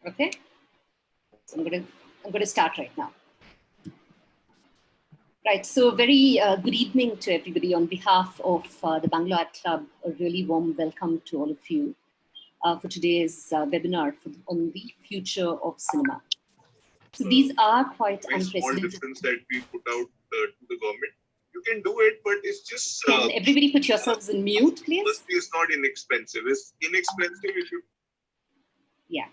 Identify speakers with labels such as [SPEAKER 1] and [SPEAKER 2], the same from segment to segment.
[SPEAKER 1] Okay, so I'm going to start right now. Right, so very good evening to everybody. On behalf of the Bangalore Art Club, a really warm welcome to all of you for today's webinar on the future of cinema. So these are quite unprecedented.
[SPEAKER 2] Small difference that we put out to the government. You can do it, but it's just...
[SPEAKER 1] Can everybody put yourselves in mute, please?
[SPEAKER 2] Firstly, it's not inexpensive. It's inexpensive if you...
[SPEAKER 1] Yeah.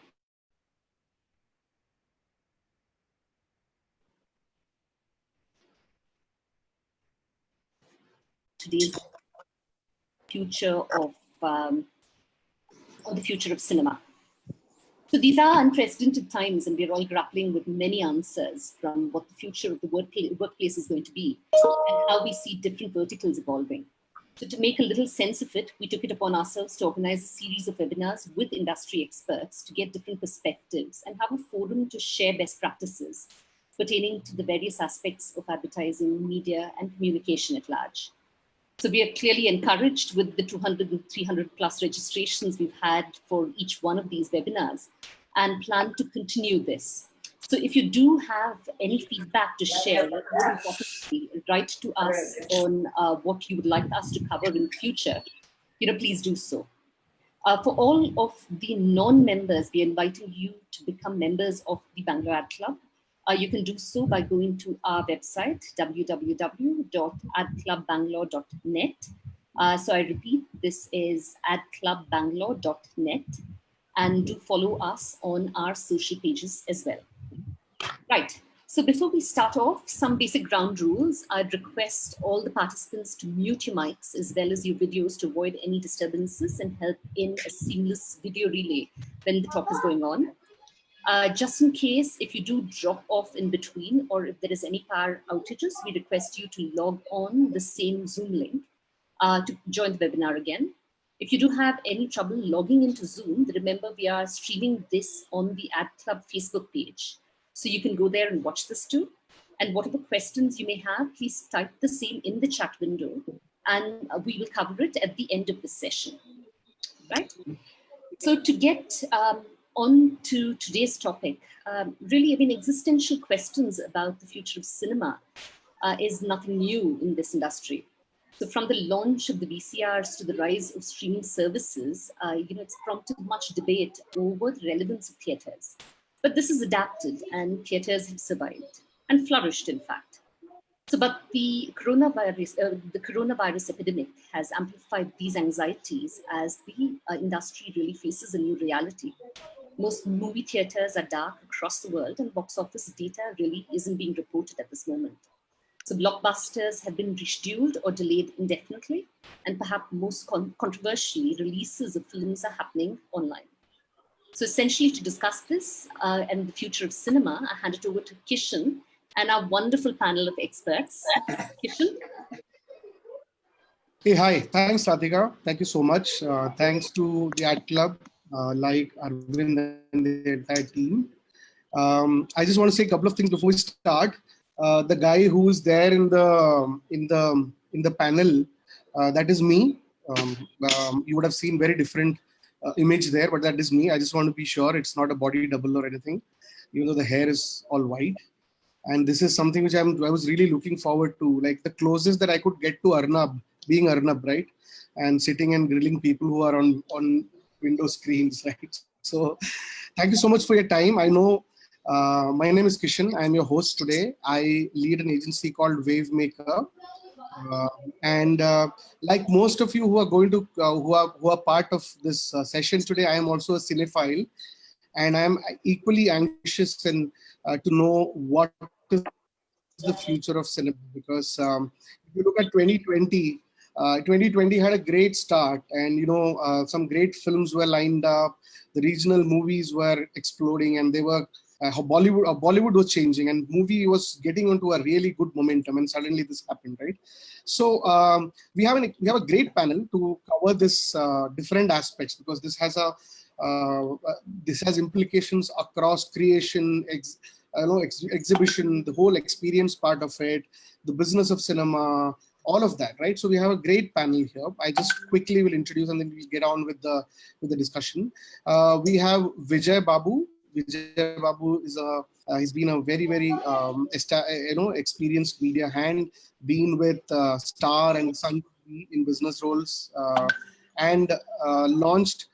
[SPEAKER 1] Today's future of the future of cinema. So these are unprecedented times, and we're all grappling with many answers from what the future of the workplace is going to be and how we see different verticals evolving. So to make a little sense of it, we took it upon ourselves to organize a series of webinars with industry experts to get different perspectives and have a forum to share best practices pertaining to the various aspects of advertising, media, and communication at large. So we are clearly encouraged with the 200 and 300 plus registrations we've had for each one of these webinars and plan to continue this. So if you do have any feedback to share, more importantly, write to us on what you would like us to cover in future, please do so. For all of the non-members, we are inviting you to become members of the Bangalore Art Club. You can do so by going to our website, www.adclubbangalore.net. So I repeat, this is adclubbangalore.net, and do follow us on our social pages as well. Right, so before we start off, some basic ground rules. I'd request all the participants to mute your mics as well as your videos to avoid any disturbances and help in a seamless video relay when the talk is going on. Just in case, if you do drop off in between or if there is any power outages, we request you to log on the same Zoom link to join the webinar again. If you do have any trouble logging into Zoom, remember we are streaming this on the Ad Club Facebook page. So you can go there and watch this too. And whatever questions you may have, please type the same in the chat window and we will cover it at the end of the session, right? So to get on to today's topic, really, existential questions about the future of cinema is nothing new in this industry. So from the launch of the VCRs to the rise of streaming services, it's prompted much debate over the relevance of theaters. But this is adapted and theaters have survived and flourished, in fact. So, but the coronavirus epidemic has amplified these anxieties as the industry really faces a new reality. Most movie theaters are dark across the world and box office data really isn't being reported at this moment. So blockbusters have been rescheduled or delayed indefinitely, and perhaps most controversially, releases of films are happening online. So essentially to discuss this and the future of cinema, I hand it over to Kishan and our wonderful panel of experts. Kishan?
[SPEAKER 3] Hey, hi. Thanks, Radhika. Thank you so much. Thanks to the Art Club, like Arvind and the entire team. I just want to say a couple of things before we start. The guy who is there in the panel, that is me. You would have seen very different image there, but that is me. I just want to be sure it's not a body double or anything, even though the hair is all white. And this is something which I was really looking forward to, like the closest that I could get to Arnab, being Arnab, right? And sitting and grilling people who are on window screens, right? So thank you so much for your time. I know my name is Kishan. I'm your host today. I lead an agency called Wavemaker. Like most of you who are going to, who are part of this session today, I am also a cinephile. And I am equally anxious and to know what is the future of cinema, because if you look at 2020, 2020 had a great start, and some great films were lined up. The regional movies were exploding, and they were Bollywood was changing, and movie was getting onto a really good momentum, and suddenly this happened, right? So we have a great panel to cover this different aspects, because this has implications across creation, exhibition, the whole experience part of it, the business of cinema, all of that, right? So we have a great panel here. I just quickly will introduce and then we'll get on with the discussion. We have Vijay Babu, Vijay Babu is he's been a very experienced media hand, been with Star and Sun TV in business roles, and launched.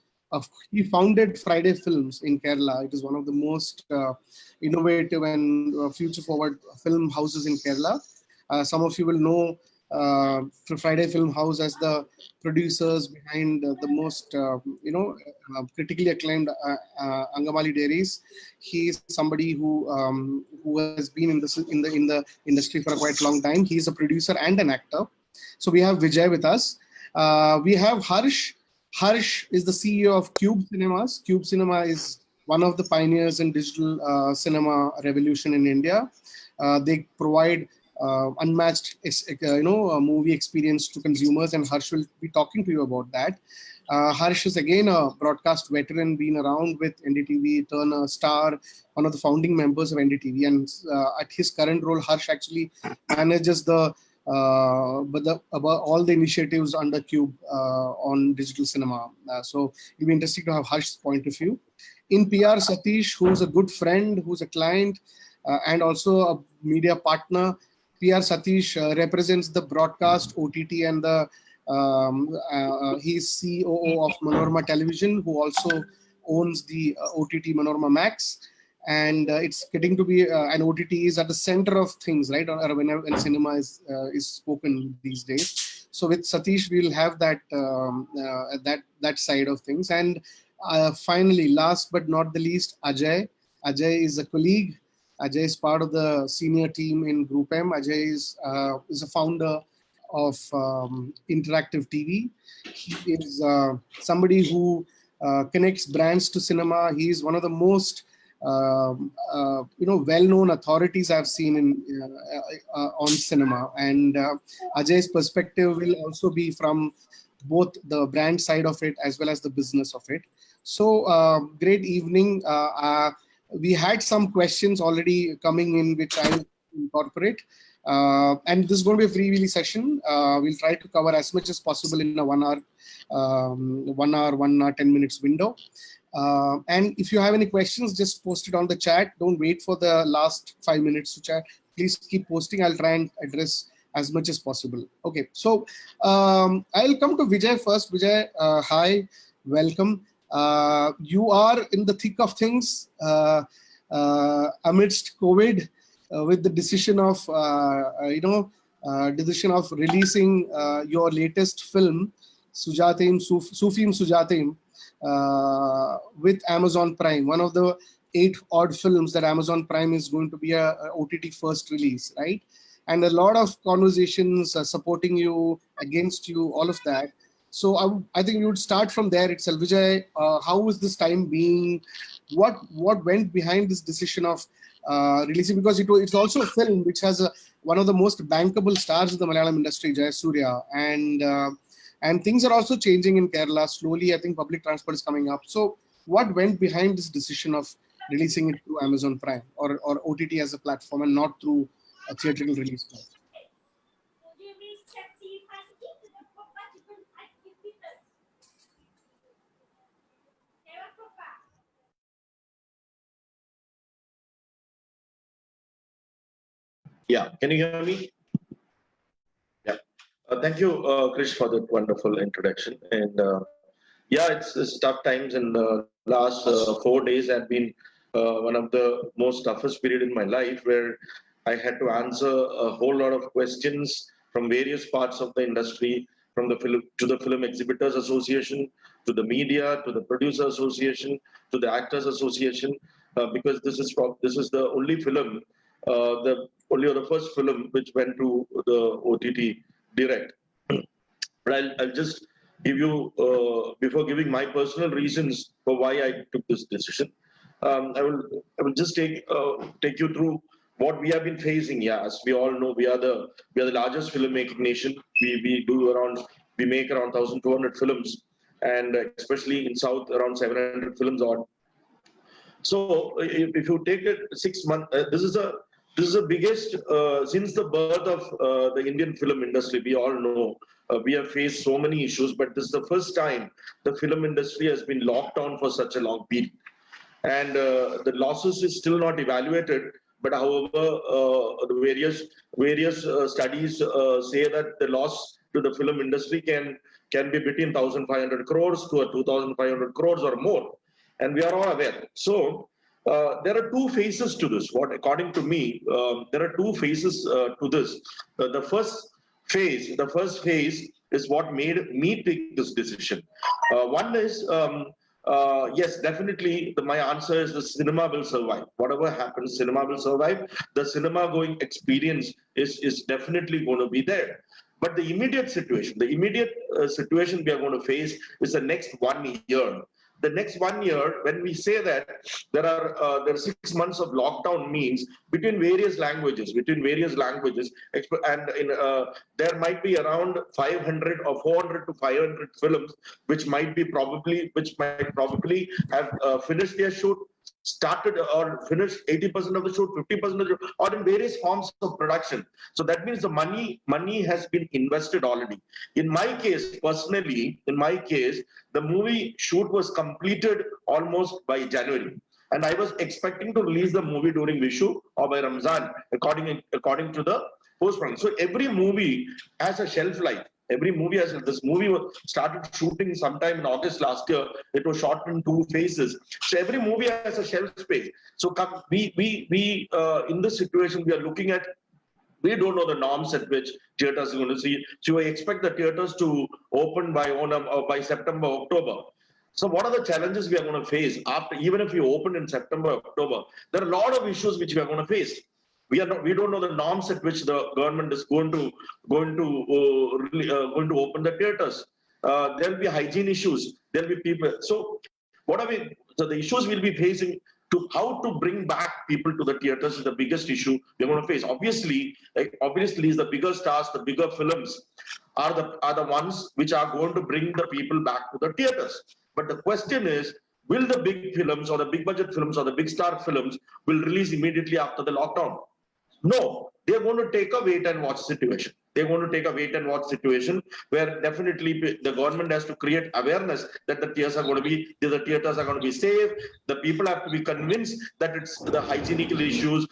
[SPEAKER 3] He founded Friday Films in Kerala. It is one of the most innovative and future-forward film houses in Kerala. Some of you will know Friday Film House as the producers behind the most, critically acclaimed Angamali Dairies. He is somebody who has been in the industry for a quite long time. He is a producer and an actor. So we have Vijay with us. We have Harsh. Harsh is the CEO of Cube Cinemas. Cube Cinema is one of the pioneers in digital cinema revolution in India. They provide unmatched, movie experience to consumers, and Harsh will be talking to you about that. Harsh is again a broadcast veteran, been around with NDTV, Turner, Star, one of the founding members of NDTV, and at his current role, Harsh actually manages about all the initiatives under Cube on digital cinema. So it'll be interesting to have Harsh's point of view. In PR, Satish, who's a good friend, who's a client, and also a media partner. PR Satish represents the broadcast, OTT, and he's COO of Manorama Television, who also owns the OTT Manorama Max. And it's getting to be an OTT is at the center of things, right? When cinema is spoken these days. So with Satish, we'll have that side of things. And finally, last but not the least, Ajay. Ajay is a colleague. Ajay is part of the senior team in Group M. Ajay is a founder of Interactive TV. He is somebody who connects brands to cinema. He is one of the most well-known authorities I've seen on cinema. And Ajay's perspective will also be from both the brand side of it as well as the business of it. So great evening. We had some questions already coming in, which I'll incorporate. And this is going to be a freewheeling session. We'll try to cover as much as possible in a 1 hour, 10 minutes window. And if you have any questions, just post it on the chat. Don't wait for the last 5 minutes to chat. Please keep posting. I'll try and address as much as possible. Okay, so I'll come to Vijay first. Vijay, hi, welcome. You are in the thick of things amidst COVID with the decision of releasing your latest film, Sujatim, Sufim Sujatim, with Amazon Prime, one of the 8 odd films that Amazon Prime is going to be a OTT first release, right? And a lot of conversations supporting you, against you, all of that. So I think we would start from there itself. Vijay, how was this time being? What went behind this decision of releasing? Because it's also a film which has one of the most bankable stars in the Malayalam industry, Jayasuriya, and things are also changing in Kerala slowly. I think public transport is coming up. So what went behind this decision of releasing it through Amazon Prime or OTT as a platform and not through a theatrical release?
[SPEAKER 4] Yeah, can you hear me? Yeah. Thank you, Krish, for that wonderful introduction. And yeah, it's tough times, and last 4 days have been one of the most toughest period in my life, where I had to answer a whole lot of questions from various parts of the industry, from the film to the Film Exhibitors Association, to the media, to the Producer Association, to the Actors Association, because this is the only film, the first film which went to the OTT direct. But I'll just give you, before giving my personal reasons for why I took this decision, I will just take you through what we have been facing. Yeah, as we all know, we are the largest filmmaking nation. We make around 1,200 films, and especially in South, around 700 films odd. So if you take it 6 months, this is the biggest since the birth of the Indian film industry. We all know we have faced so many issues, but this is the first time the film industry has been locked down for such a long period. and the losses is still not evaluated. But however, the various studies say that the loss to the film industry can be between 1,500 crores to 2,500 crores or more, and we are all aware. So there are two phases to this. What, according to me, there are two phases to this. The first phase is what made me take this decision. One is, yes, definitely. My answer is the cinema will survive. Whatever happens, cinema will survive. The cinema going experience is definitely going to be there. But the immediate situation we are going to face is the next 1 year. The next 1 year, when we say that there are 6 months of lockdown, means between various languages, and there might be around 500 or 400 to 500 films which might probably have finished their shoot, started or finished 80% of the shoot, 50% of the shoot, or in various forms of production. So that means the money has been invested already. In my case, personally, the movie shoot was completed almost by January. And I was expecting to release the movie during Vishu or by Ramzan, according to the post-production. So every movie has a shelf life. Every movie has this movie was started shooting sometime in August last year. It was shot in 2 phases. So every movie has a shelf space. So we in this situation we are looking at. We don't know the norms at which theaters are going to see. So I expect the theaters to open by Onam or by September, October. So what are the challenges we are going to face after, even if we open in September, October? There are a lot of issues which we are going to face. We don't know the norms at which the government is going to open the theaters. There will be hygiene issues. There will be people. So so the issues we'll be facing, to how to bring back people to the theaters is the biggest issue we're going to face. Obviously, is the bigger stars, the bigger films are the ones which are going to bring the people back to the theaters. But the question is, will the big films or the big budget films or the big star films will release immediately after the lockdown? No, they're going to take a wait and watch situation. They're going to take a wait and watch situation where definitely the government has to create awareness that the theaters are going to be safe. The people have to be convinced that it's the hygiene issues.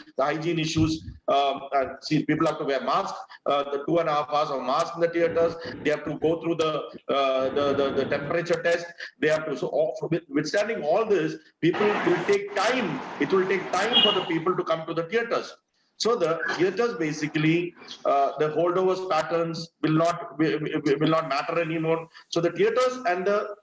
[SPEAKER 4] See, people have to wear masks, the 2.5 hours of mask in the theaters. They have to go through the temperature test. They have to, withstanding all this, people will take time. It will take time for the people to come to the theaters. So the theaters basically, the holdovers patterns will not matter anymore. So the theaters and the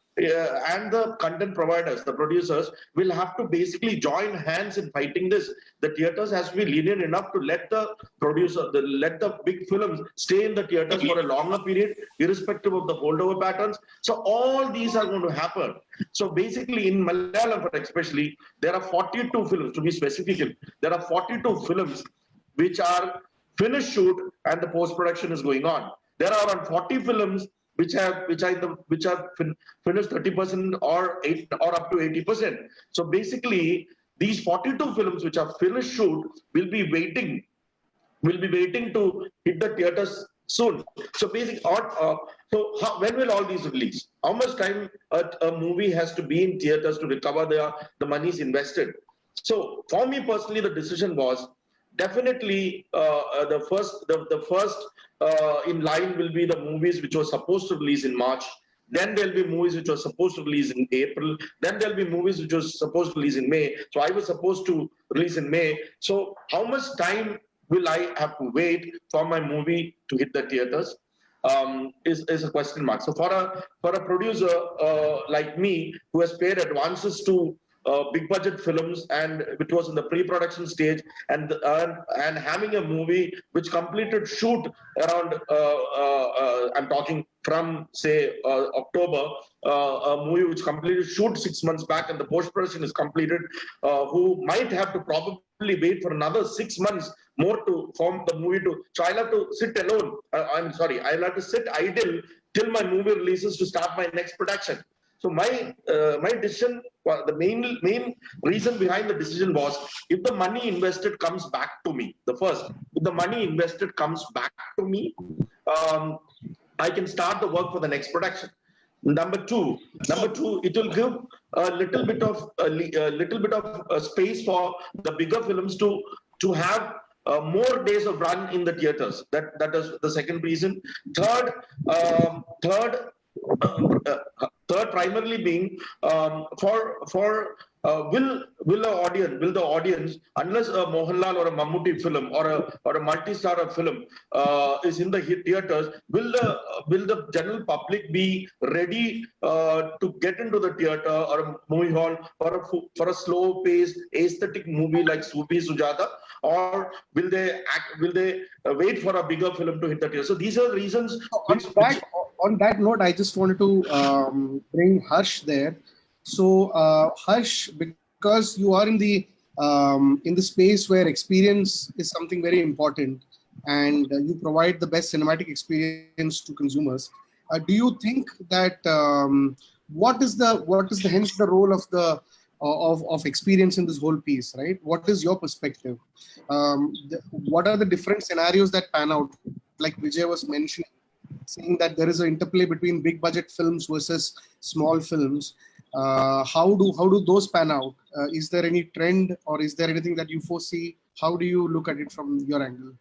[SPEAKER 4] content providers, the producers, will have to basically join hands in fighting this. The theaters has to be lenient enough to let the let the big films stay in the theaters for a longer period, irrespective of the holdover patterns. So all these are going to happen. So basically, in Malayalam, especially, there are 42 films. To be specific, there are 42 films which are finished shoot and the post production is going on. There are around 40 films which have finished 30% or up to 80%. So basically, these 42 films which are finished shoot will be waiting to hit the theaters soon. So basically, when will all these release? How much time a movie has to be in theaters to recover the monies invested? So for me personally, the decision was, definitely, the first in line will be the movies which were supposed to release in March. Then there'll be movies which were supposed to release in April. Then there'll be movies which were supposed to release in May. So I was supposed to release in May. So how much time will I have to wait for my movie to hit the theaters? Is a question mark. So for a producer like me, who has paid advances to big budget films and which was in the pre-production stage, and having a movie which completed shoot around I'm talking from say October, a movie which completed shoot 6 months back and the post-production is completed, who might have to probably wait for another 6 months more to form the movie to. So I'll have to sit alone. I'll have to sit idle till my movie releases to start my next production. So my decision, the main reason behind the decision was, if the money invested comes back to me, if the money invested comes back to me, I can start the work for the next production. Number two, it will give a little bit of space for the bigger films to have more days of run in the theaters. That is the second reason. Third, third, third primarily being for will the audience, unless a Mohanlal or a Mammootty film or a multi-star film is in the theaters, will the general public be ready to get into the theater or a movie hall for a slow paced aesthetic movie like Sufi Sujata, or will they wait for a bigger film to hit the theater? So these are the reasons which
[SPEAKER 3] On that note, I just wanted to bring Harsh there. So, Harsh, because you are in the space where experience is something very important, and you provide the best cinematic experience to consumers, do you think that what is the hence the role of experience in this whole piece, right? What is your perspective? What are the different scenarios that pan out, like Vijay was mentioning, saying that there is an interplay between big budget films versus small films. How do those pan out? Is there any trend, or is there anything that you foresee? How do you look at it from your angle?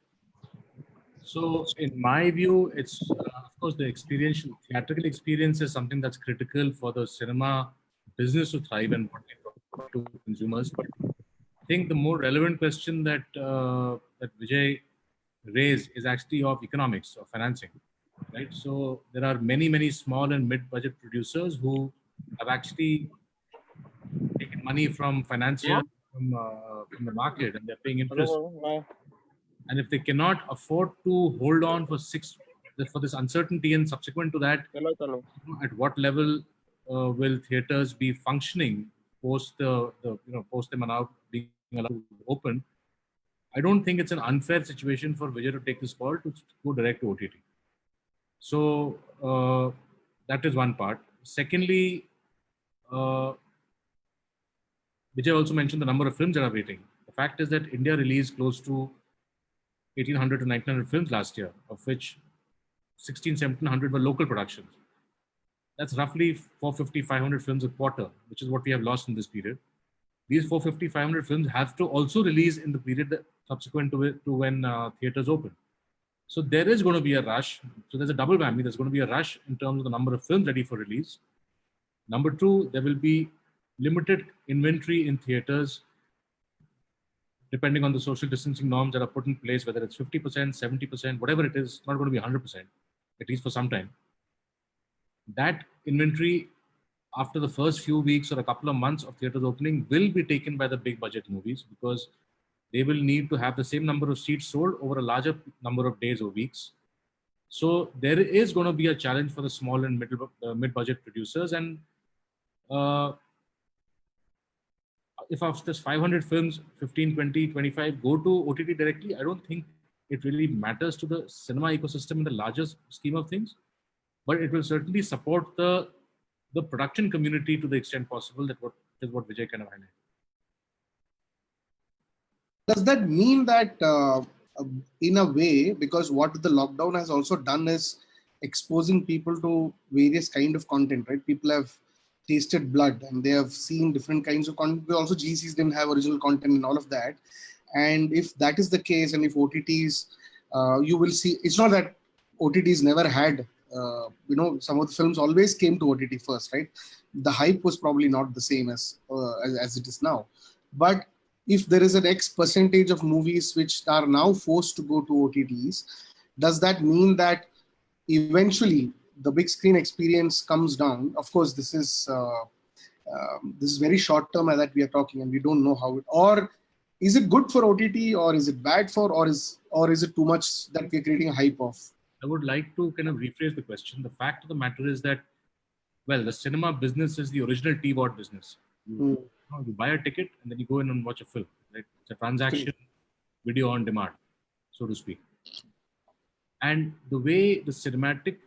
[SPEAKER 5] So, in my view, it's of course the experiential theatrical experience is something that's critical for the cinema business to thrive and what they provide to consumers. But I think the more relevant question that Vijay raised is actually of economics, of financing, right? So there are many small and mid-budget producers who have actually taken money from financiers from the market, and they're paying interest. And if they cannot afford to hold on for this uncertainty, and subsequent to that, at what level will theaters be functioning post post them allowed being allowed to open? I don't think it's an unfair situation for Vijay to take this call to go direct to OTT. So that is one part. Secondly, Vijay also mentioned the number of films that are waiting. The fact is that India released close to 1,800 to 1,900 films last year, of which 1,700 were local productions. That's roughly 450, 500 films a quarter, which is what we have lost in this period. These 450, 500 films have to also release in the period subsequent to when theaters open. So there is going to be a rush. So there's a double whammy. There's going to be a rush in terms of the number of films ready for release. Number two, there will be limited inventory in theaters depending on the social distancing norms that are put in place, whether it's 50%, 70%, whatever it is, it's not going to be 100%, at least for some time. That inventory, after the first few weeks or a couple of months of theaters opening, will be taken by the big budget movies, because they will need to have the same number of seats sold over a larger number of days or weeks. So there is going to be a challenge for the small and mid-budget producers. And if after 500 films, 15, 20, 25 go to OTT directly, I don't think it really matters to the cinema ecosystem in the larger scheme of things. But it will certainly support the production community to the extent possible. That is what Vijay kind of highlighted.
[SPEAKER 3] Does that mean that in a way, because what the lockdown has also done is exposing people to various kind of content, right? People have tasted blood and they have seen different kinds of content. Also, GCs didn't have original content and all of that. And if that is the case, and if OTTs, you will see, it's not that OTTs never had, some of the films always came to OTT first, right? The hype was probably not the same as it is now. But if there is an X percentage of movies which are now forced to go to OTTs, does that mean that eventually the big screen experience comes down? Of course, this is very short term that we are talking, and we don't know how it, or is it good for OTT, or is it bad for, or is it too much that we're creating a hype of?
[SPEAKER 5] I would like to kind of rephrase the question. The fact of the matter is that, well, the cinema business is the original TVOD business. You buy a ticket and then you go in and watch a film, right? It's a transaction, video on demand, so to speak. And the way the cinematic,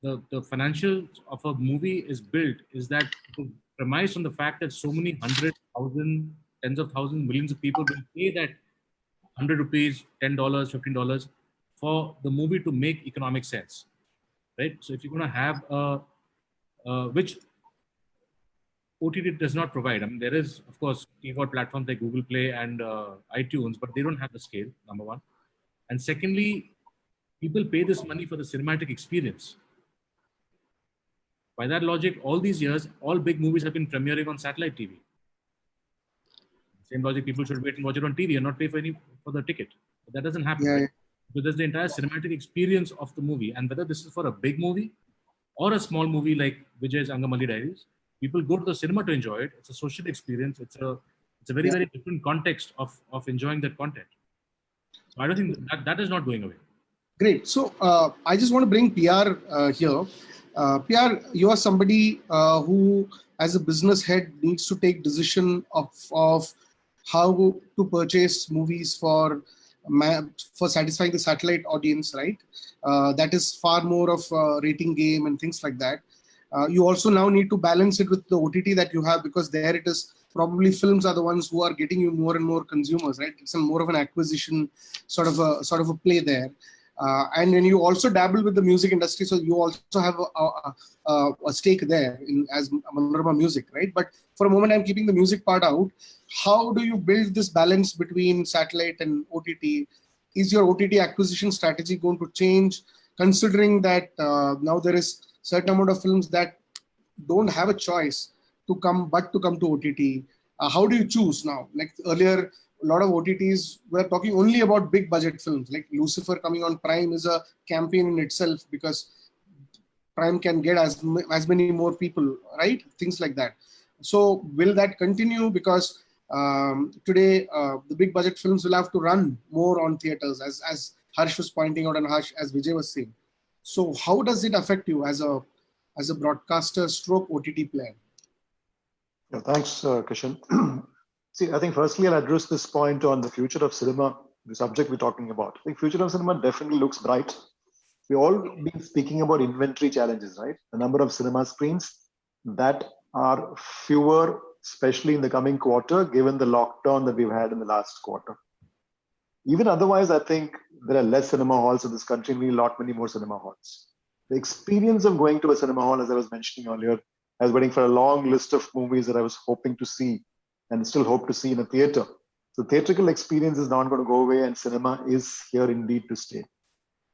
[SPEAKER 5] the financials of a movie is built is that premised on the fact that so many 100,000, tens of thousands, millions of people will pay that 100 rupees, $10, $15 for the movie to make economic sense, right? So if you're going to have which OTT does not provide. I mean, there is, of course, keyboard platforms like Google Play and iTunes, but they don't have the scale, number one. And secondly, people pay this money for the cinematic experience. By that logic, all these years, all big movies have been premiering on satellite TV. Same logic, people should wait and watch it on TV and not pay for the ticket. But that doesn't happen,
[SPEAKER 3] Yeah,
[SPEAKER 5] right? Because there's the entire cinematic experience of the movie. And whether this is for a big movie or a small movie like Vijay's Angamali Diaries, people go to the cinema to enjoy it. It's a social experience. It's a very, very different context of enjoying that content. So I don't think that is not going away.
[SPEAKER 3] Great. So I just want to bring PR here. PR, you are somebody who, as a business head, needs to take decision of how to purchase movies for satisfying the satellite audience, right? That is far more of a rating game and things like that. You also now need to balance it with the OTT that you have, because there it is probably films are the ones who are getting you more and more consumers, right? It's more of an acquisition sort of a play there. And when you also dabble with the music industry, so you also have a stake there as Manorama Music, right? But for a moment, I'm keeping the music part out. How do you build this balance between satellite and OTT? Is your OTT acquisition strategy going to change, considering that now there is certain amount of films that don't have a choice to come to OTT? How do you choose now? Like earlier, a lot of OTTs were talking only about big budget films, like Lucifer coming on Prime is a campaign in itself, because Prime can get as many more people, right? Things like that. So will that continue? Because today the big budget films will have to run more on theaters, as Harsh was pointing out and as Vijay was saying. So how does it affect you as a broadcaster stroke OTT player?
[SPEAKER 6] Yeah, thanks, Kishan. See, I think firstly I'll address this point on the future of cinema, the subject we're talking about. I think future of cinema definitely looks bright. We've all been speaking about inventory challenges, right? The number of cinema screens that are fewer, especially in the coming quarter, given the lockdown that we've had in the last quarter. Even otherwise, I think there are less cinema halls in this country, we need many more cinema halls. The experience of going to a cinema hall, as I was mentioning earlier, I was waiting for a long list of movies that I was hoping to see and still hope to see in a theater. So theatrical experience is not going to go away, and cinema is here indeed to stay.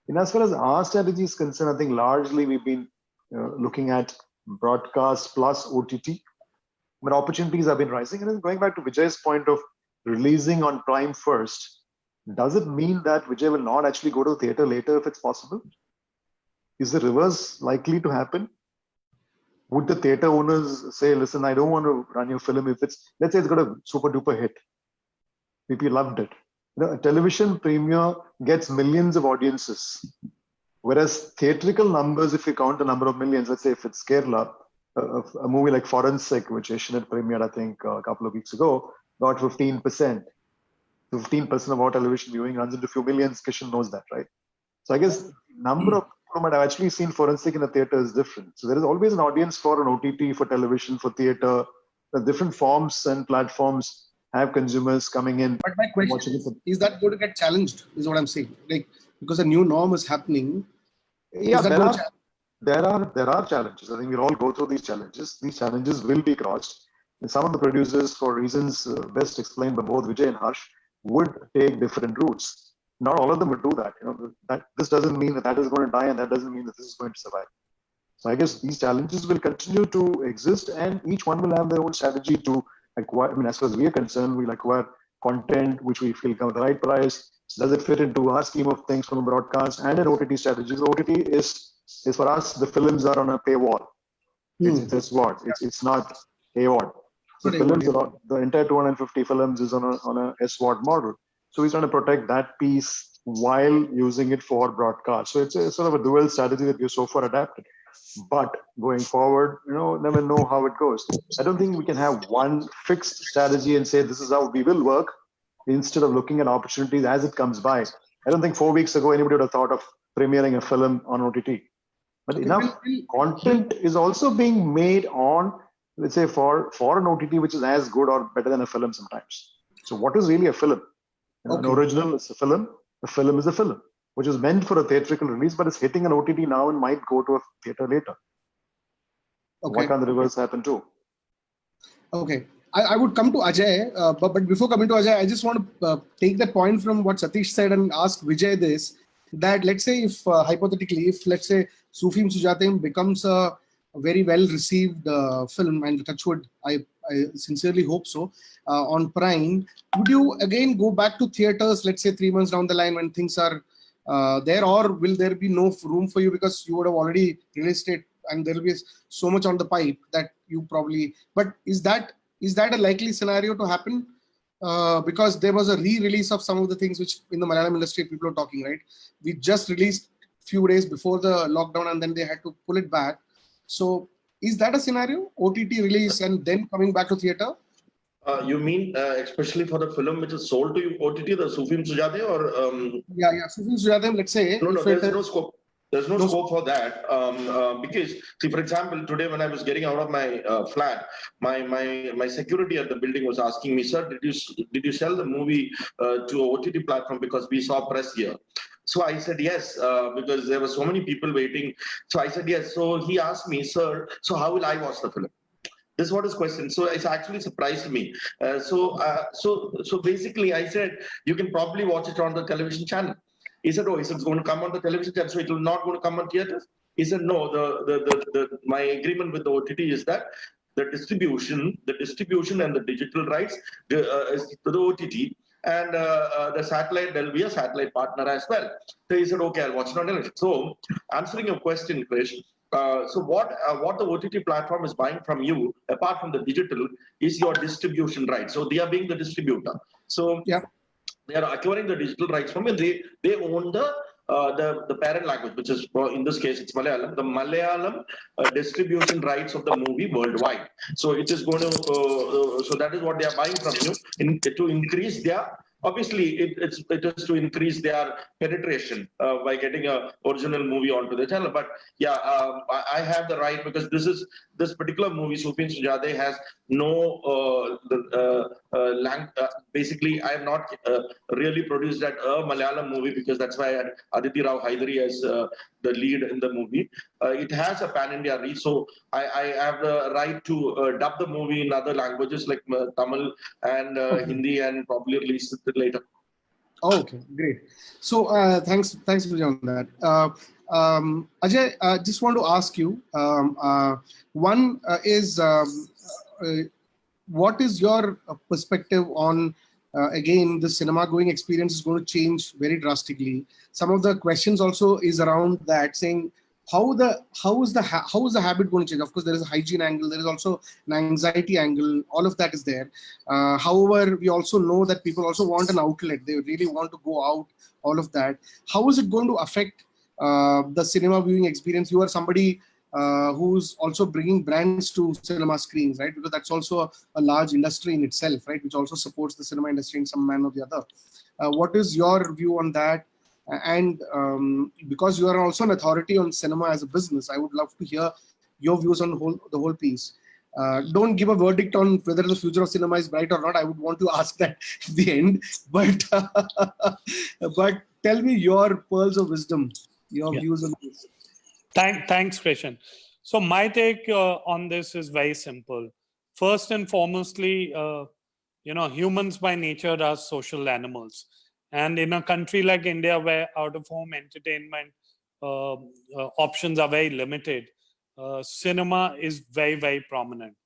[SPEAKER 6] And as far as our strategy is concerned, I think largely we've been looking at broadcast plus OTT, but opportunities have been rising. And then going back to Vijay's point of releasing on Prime first, does it mean that Vijay will not actually go to the theater later if it's possible? Is the reverse likely to happen? Would the theater owners say, listen, I don't want to run your film if it's, let's say it's got a super duper hit. People loved it. A television premiere gets millions of audiences. Whereas theatrical numbers, if you count the number of millions, let's say if it's Kerala, a movie like Forensic, which Asianet premiered, I think, a couple of weeks ago, got 15%. 15% of our television viewing runs into a few millions. Kishan knows that, right? So I guess number of people I've actually seen Forensic in a theater is different. So there is always an audience for an OTT, for television, for theater. The different forms and platforms have consumers coming in.
[SPEAKER 3] But my question is that going to get challenged, is what I'm saying. Like, because a new norm is happening.
[SPEAKER 6] Yeah, there are challenges. I think we'll all go through these challenges. These challenges will be crossed. And some of the producers, for reasons best explained by both Vijay and Harsh, would take different routes. Not all of them would do that. That this doesn't mean that is going to die, and that doesn't mean that this is going to survive. So I guess these challenges will continue to exist, and each one will have their own strategy to acquire. I mean, as far as we are concerned, we'll acquire content which we feel come at the right price. Does it fit into our scheme of things from a broadcast and an OTT strategy? The OTT is for us, the films are on a paywall. It's SVOD. It's not AVOD. So films, the entire 250 films is on a SVOD model. So we're trying to protect that piece while using it for broadcast. So it's a sort of a dual strategy that we've so far adapted. But going forward, never know how it goes. I don't think we can have one fixed strategy and say this is how we will work, instead of looking at opportunities as it comes by. I don't think 4 weeks ago anybody would have thought of premiering a film on OTT. But enough content is also being made on, let's say, for an OTT, which is as good or better than a film sometimes. So what is really a film? An original is a film. A film is a film, which is meant for a theatrical release, but it's hitting an OTT now and might go to a theater later. Why can't the reverse happen too?
[SPEAKER 3] Okay. I would come to Ajay, but before coming to Ajay, I just want to take the point from what Satish said and ask Vijay this, that let's say if, hypothetically, if let's say Sufim Sujatim becomes a very well received film, and Touchwood, I sincerely hope so, on Prime, would you again go back to theaters, let's say 3 months down the line when things are there, or will there be no room for you because you would have already released it and there will be so much on the pipe that you probably, but is that a likely scenario to happen? Because there was a re-release of some of the things which in the Malayalam industry people are talking, right? We just released few days before the lockdown and then they had to pull it back. So is that a scenario? OTT release and then coming back to theater?
[SPEAKER 4] You mean especially for the film which is sold to OTT, the Sufim Sujade, or
[SPEAKER 3] Yeah. Sufim Sujadam, let's say.
[SPEAKER 4] no,
[SPEAKER 3] If it
[SPEAKER 4] there's no scope. There's no
[SPEAKER 3] no,
[SPEAKER 4] scope for that because, see, for example, today when I was getting out of my flat, my security at the building was asking me, "Sir, did you sell the movie to a OTT platform because we saw press here?" So I said yes because there were so many people waiting. So I said yes. So he asked me, "Sir, so how will I watch the film?" This is what his question. So it's actually surprised me. So basically, I said you can probably watch it on the television channel. He said, "Oh, is it going to come on the television channel? So it will not going to come on theaters?" He said, "No. My agreement with the OTT is that the distribution and the digital rights is to the OTT." And the satellite, there'll be a satellite partner as well. So he said, "Okay, I'll watch it on television." So, answering your question, Krish, so what the OTT platform is buying from you, apart from the digital, is your distribution rights. So they are being the distributor. So
[SPEAKER 3] yeah.
[SPEAKER 4] they are acquiring the digital rights from you. They own the parent language, which is in this case it's Malayalam. The Malayalam distribution rights of the movie worldwide. So it is going to. So that is what they are buying from you to increase their. Obviously, it is to increase their penetration by getting a original movie onto the channel. But yeah, I have the right because this particular movie, Supin Sujade, has no basically I have not really produced that Malayalam movie because that's why I had Aditi Rao Hydari as the lead in the movie. It has a pan-India reach, so I have the right to dub the movie in other languages like Tamil and
[SPEAKER 3] Okay.
[SPEAKER 4] Hindi and probably release it later.
[SPEAKER 3] Okay, great. So thanks Vijay on that. Ajay, just want to ask you. One is what is your perspective on again the cinema going experience is going to change very drastically. Some of the questions also is around that, saying how is the habit going to change. Of course there is a hygiene angle, there is also an anxiety angle, all of that is there. However, we also know that people also want an outlet, they really want to go out, all of that. How is it going to affect the cinema viewing experience? You are somebody who's also bringing brands to cinema screens, right? Because that's also a large industry in itself, right? Which also supports the cinema industry in some manner or the other. What is your view on that? And because you are also an authority on cinema as a business, I would love to hear your views on the whole piece. Don't give a verdict on whether the future of cinema is bright or not. I would want to ask that at the end. But but tell me your pearls of wisdom, your views on this.
[SPEAKER 7] Thanks, Krishan. So my take on this is very simple. First and foremostly, humans by nature are social animals. And in a country like India, where out-of-home entertainment options are very limited, cinema is very, very prominent.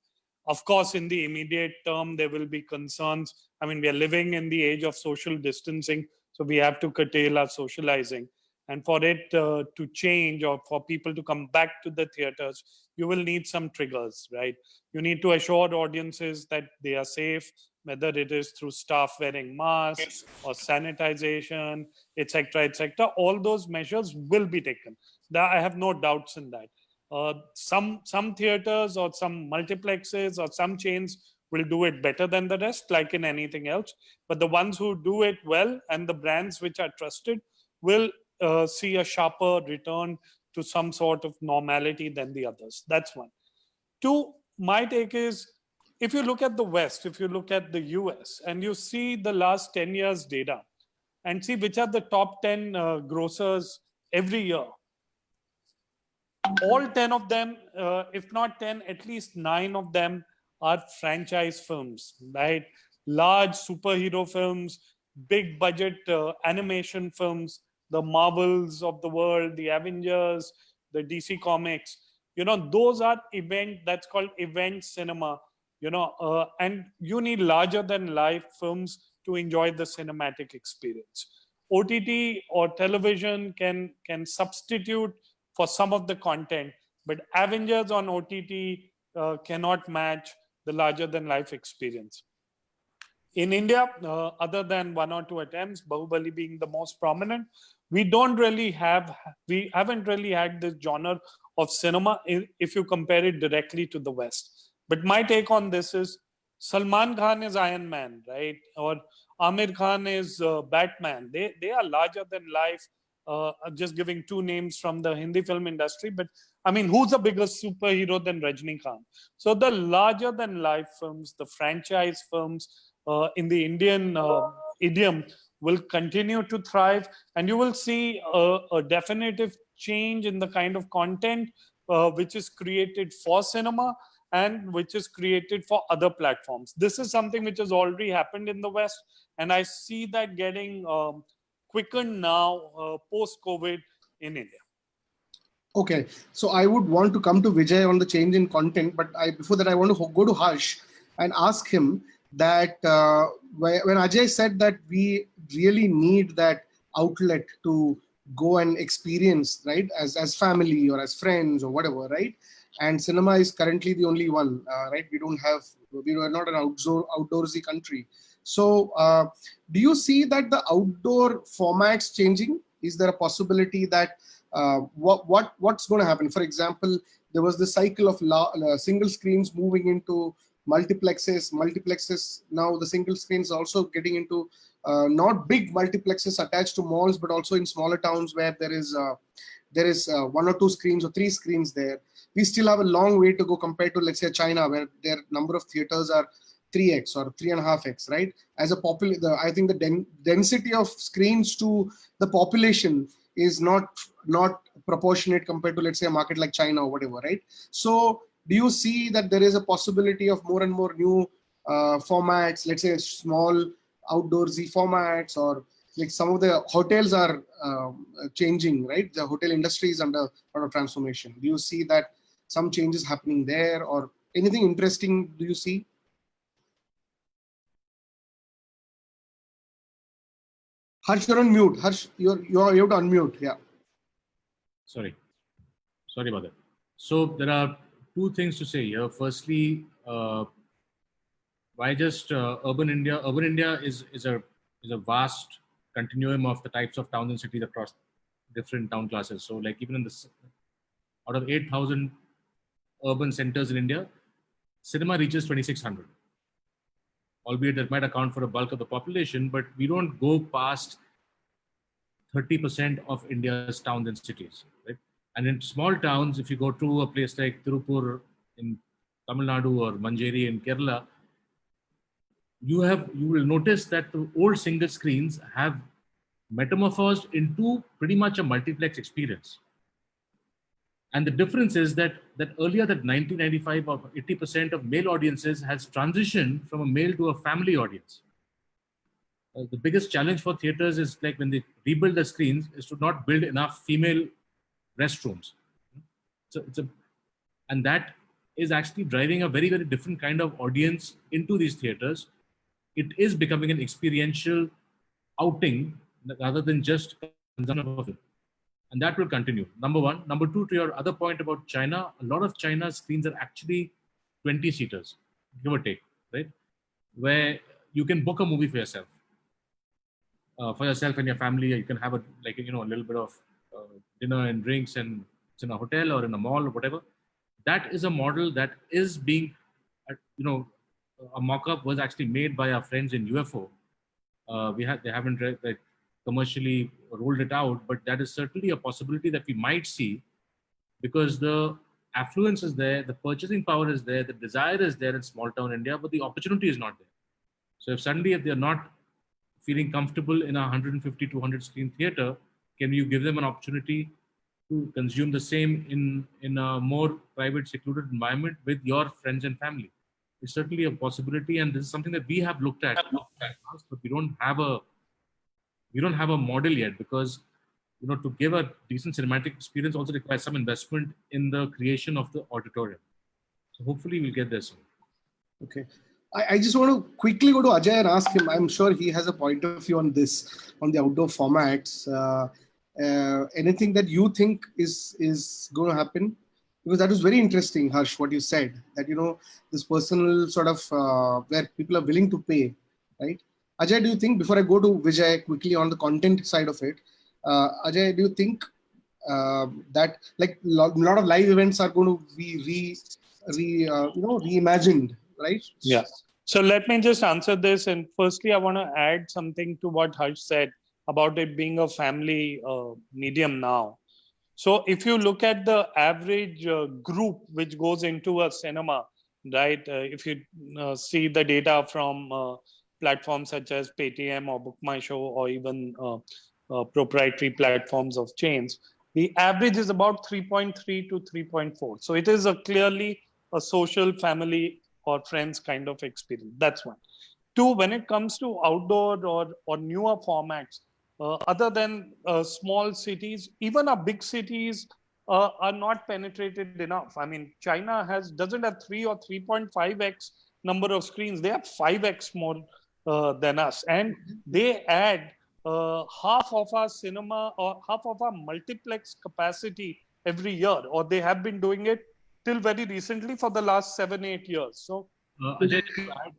[SPEAKER 7] Of course, in the immediate term, there will be concerns. I mean, we are living in the age of social distancing, so we have to curtail our socializing. And for it to change or for people to come back to the theaters, you will need some triggers, right? You need to assure audiences that they are safe, whether it is through staff wearing masks or sanitization, etc., etc. All those measures will be taken. I have no doubts in that. Some theaters or some multiplexes or some chains will do it better than the rest, like in anything else. But the ones who do it well and the brands which are trusted will see a sharper return to some sort of normality than the others. That's one. Two, my take is, if you look at the West, if you look at the US, and you see the last 10 years data, and see which are the top 10 grossers every year, all 10 of them, if not 10, at least 9 of them are franchise films, right? Large superhero films, big budget animation films, the Marvels of the world, the Avengers, the DC Comics. Those are that's called event cinema. And you need larger than life films to enjoy the cinematic experience. OTT or television can substitute for some of the content, but Avengers on OTT cannot match the larger than life experience. In India, other than one or two attempts, Bahubali being the most prominent, we haven't really had this genre of cinema if you compare it directly to the West. But my take on this is Salman Khan is Iron Man, right? Or Amir Khan is Batman. They are larger than life. I'm just giving two names from the Hindi film industry, but I mean, who's the biggest superhero than Rajnikant? So the larger than life films, the franchise films, in the Indian idiom will continue to thrive, and you will see a definitive change in the kind of content which is created for cinema and which is created for other platforms. This is something which has already happened in the West, and I see that getting quickened now post-COVID in India.
[SPEAKER 3] Okay, so I would want to come to Vijay on the change in content, but before that I want to go to Harsh and ask him that when Ajay said that we really need that outlet to go and experience, right, as family or as friends or whatever, right? And cinema is currently the only one, right? We are not an outdoorsy country. So do you see that the outdoor formats changing? Is there a possibility that what's going to happen? For example, there was the cycle of single screens moving into multiplexes. Now the single screens also getting into not big multiplexes attached to malls, but also in smaller towns where there is one or two screens or three screens there. We still have a long way to go compared to, let's say, China, where their number of theaters are 3x or 3.5x, right? As a I think the density of screens to the population is not proportionate compared to, let's say, a market like China or whatever, right? So do you see that there is a possibility of more and more new formats, let's say small outdoorsy formats, or like some of the hotels are changing, right? The hotel industry is under a lot of transformation. Do you see that some changes happening there, or anything interesting do you see? Harsh, you're on mute. Harsh, you have to unmute. Yeah.
[SPEAKER 5] Sorry about that. So there are two things to say here. Firstly, why just urban India? Urban India is a vast continuum of the types of towns and cities across different town classes. So like even out of 8,000 urban centers in India, cinema reaches 2,600. Albeit that might account for a bulk of the population, but we don't go past 30% of India's towns and cities, right? And in small towns, if you go to a place like Tirupur in Tamil Nadu or Manjeri in Kerala, you will notice that the old single screens have metamorphosed into pretty much a multiplex experience. And the difference is that earlier that 1995 or 80% of male audiences has transitioned from a male to a family audience. The biggest challenge for theaters is like when they rebuild the screens is to not build enough female restrooms. So and that is actually driving a very, very different kind of audience into these theaters. It is becoming an experiential outing rather than just consumption of a film. And that will continue. Number one. Number two, to your other point about China, a lot of China's screens are actually 20 seaters, give or take, right? Where you can book a movie for yourself and your family. You can have a little bit of dinner and drinks, and it's in a hotel or in a mall or whatever. That is a model that is being, a mock-up was actually made by our friends in UFO. They haven't commercially rolled it out, but that is certainly a possibility that we might see, because the affluence is there, the purchasing power is there, the desire is there in small town India, but the opportunity is not there. So if they're not feeling comfortable in a 150, 200 screen theater, can you give them an opportunity to consume the same in a more private, secluded environment with your friends and family? is certainly a possibility, and this is something that we have looked at, but we don't have a model yet, because to give a decent cinematic experience also requires some investment in the creation of the auditorium. So hopefully we'll get there soon.
[SPEAKER 3] Okay. I just want to quickly go to Ajay and ask him. I'm sure he has a point of view on this, on the outdoor formats. Anything that you think is going to happen? Because that was very interesting, Harsh, what you said, that, this personal sort of where people are willing to pay, right? Ajay, do you think, before I go to Vijay quickly on the content side of it, Ajay, do you think that like a lot of live events are going to be reimagined, right?
[SPEAKER 7] Yeah. So let me just answer this. And firstly, I want to add something to what Harsh said about it being a family medium now. So if you look at the average group which goes into a cinema, right? If you see the data from platforms such as Paytm or Book My Show, or even proprietary platforms of chains, the average is about 3.3 to 3.4. So it is clearly a social, family, or friends kind of experience. That's one. Two, when it comes to outdoor or newer formats, other than small cities, even our big cities are not penetrated enough. I mean, China doesn't have 3 or 3.5x number of screens. They have 5x more than us. And they add half of our cinema or half of our multiplex capacity every year, or they have been doing it till very recently for the last 7-8 years. So
[SPEAKER 5] Ajay,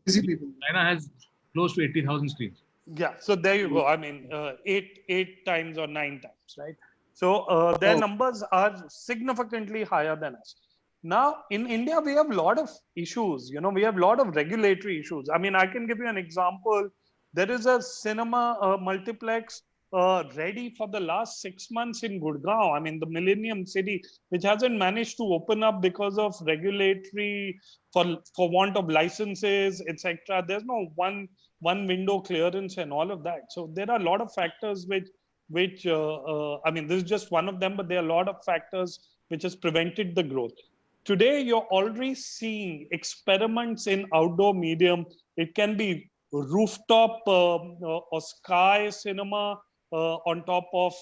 [SPEAKER 5] China has close to 80,000 screens.
[SPEAKER 7] yeah, so there you go. I mean, eight times or 9 times, right? So their numbers are significantly higher than us. Now, in India, we have a lot of issues. We have a lot of regulatory issues. I mean, I can give you an example. There is a cinema multiplex ready for the last 6 months in Gurgaon. I mean, the Millennium City, which hasn't managed to open up because of regulatory, for want of licenses, etc. There's no one window clearance and all of that. So there are a lot of factors which I mean, this is just one of them, but there are a lot of factors which has prevented the growth. Today, you're already seeing experiments in outdoor medium. It can be rooftop or sky cinema on top of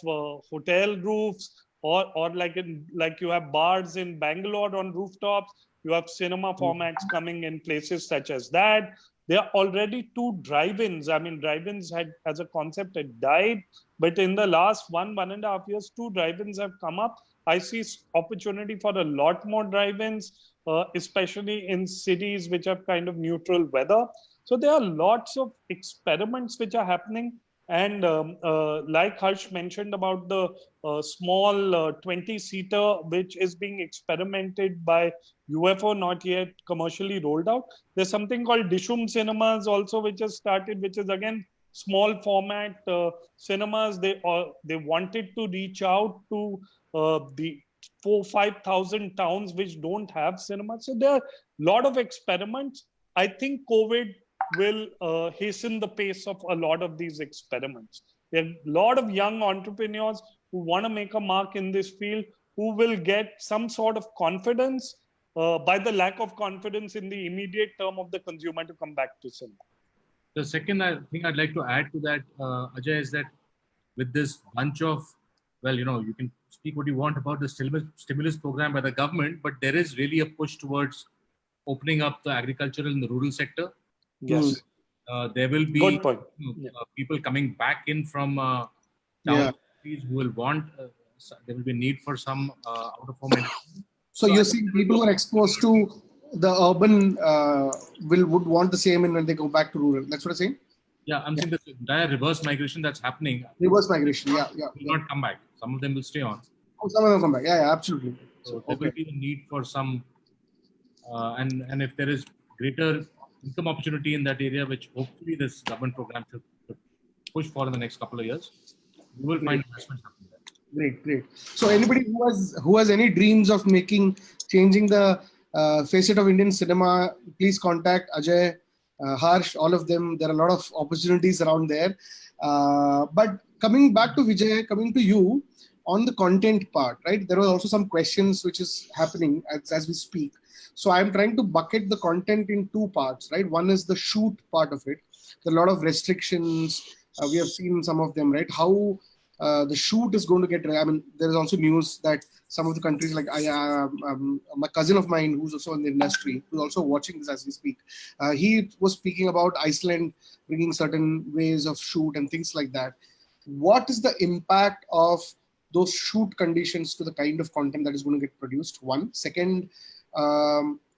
[SPEAKER 7] hotel roofs, or like you have bars in Bangalore on rooftops. You have cinema formats coming in places such as that. There are already 2 drive-ins. I mean, drive-ins as a concept had died, but in the last 1.5 years, 2 drive-ins have come up. I see opportunity for a lot more drive-ins, especially in cities which have kind of neutral weather. So there are lots of experiments which are happening. And like Harsh mentioned about the small 20-seater, which is being experimented by UFO, not yet commercially rolled out. There's something called Dishum Cinemas also, which has started, which is again small format cinemas. They wanted to reach out to the 4,000-5,000 towns which don't have cinemas. So there are a lot of experiments. I think COVID will hasten the pace of a lot of these experiments. There are a lot of young entrepreneurs who want to make a mark in this field, who will get some sort of confidence by the lack of confidence in the immediate term of the consumer to come back to cinema.
[SPEAKER 5] The second thing I'd like to add to that, Ajay, is that with this bunch of, well, you can speak what you want about the stimulus program by the government, but there is really a push towards opening up the agricultural and the rural sector.
[SPEAKER 7] Yes.
[SPEAKER 5] There will be
[SPEAKER 7] Good point.
[SPEAKER 5] People coming back in from town who will want, there will be a need for some out-of-home entertainment.
[SPEAKER 3] So you're seeing people who are exposed to the urban would want the same when they go back to rural. That's what I'm saying?
[SPEAKER 5] Yeah, I'm seeing this entire reverse migration that's happening.
[SPEAKER 3] Reverse migration, yeah.
[SPEAKER 5] Will not come back. Some of them will stay on.
[SPEAKER 3] Oh, some of them come back. Yeah, absolutely.
[SPEAKER 5] So there will be a need for some, and if there is greater income opportunity in that area, which hopefully this government program should push for in the next couple of years, you will find investments happening there.
[SPEAKER 3] Great. So anybody who has any dreams of changing the facet of Indian cinema, please contact Ajay, Harsh, all of them. There are a lot of opportunities around there. But coming back to Vijay, coming to you on the content part, right? There were also some questions which is happening as we speak. So I'm trying to bucket the content in two parts, right? One is the shoot part of it. There are a lot of restrictions. We have seen some of them, right? How the shoot is going to get. I mean, there is also news that some of the countries, like my cousin of mine, who's also in the industry, who's also watching this as we speak, he was speaking about Iceland bringing certain ways of shoot and things like that. What is the impact of those shoot conditions to the kind of content that is going to get produced? One. Second,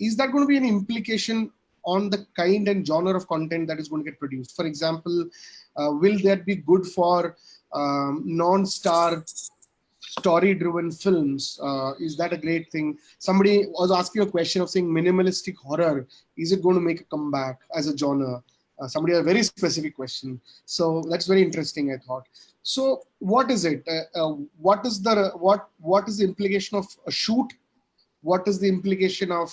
[SPEAKER 3] is that going to be an implication on the kind and genre of content that is going to get produced? For example, will that be good for non-star story-driven films? Is that a great thing? Somebody was asking a question of saying minimalistic horror. Is it going to make a comeback as a genre? Somebody had a very specific question. So that's very interesting, I thought. So what is it? What is the implication of a shoot? What is the implication of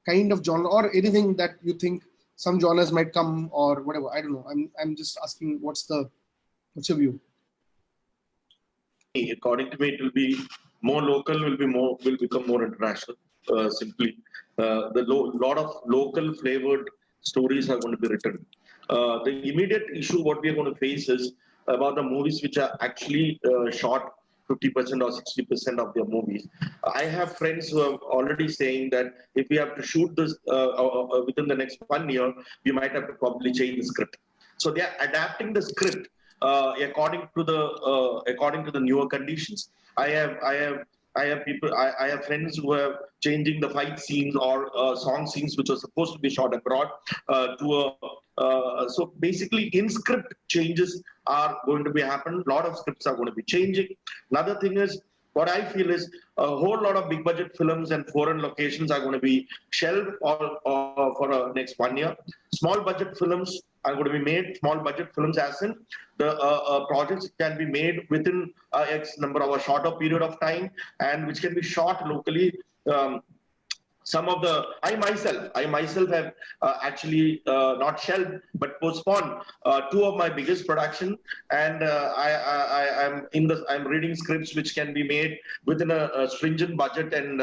[SPEAKER 3] kind of genre or anything that you think some genres might come or whatever? I don't know. I'm just asking what's your view?
[SPEAKER 4] According to me, it will be more local, will become more international. Simply, lot of local flavored stories are going to be written. The immediate issue what we are going to face is about the movies which are actually shot 50% or 60% of their movies. I have friends who are already saying that if we have to shoot this within the next 1 year, we might have to probably change the script. So they are adapting the script according to the newer conditions. I have friends who are changing the fight scenes or song scenes which are supposed to be shot abroad so basically in script changes are going to be happening. A lot of scripts are going to be changing. Another thing is, what I feel is a whole lot of big budget films and foreign locations are going to be shelved for next 1 year. Small budget films are going to be made. Small budget films, as in the projects can be made within X number of a shorter period of time, and which can be shot locally. Some of the I myself have actually not shelved but postponed two of my biggest production, and I'm reading scripts which can be made within a stringent budget and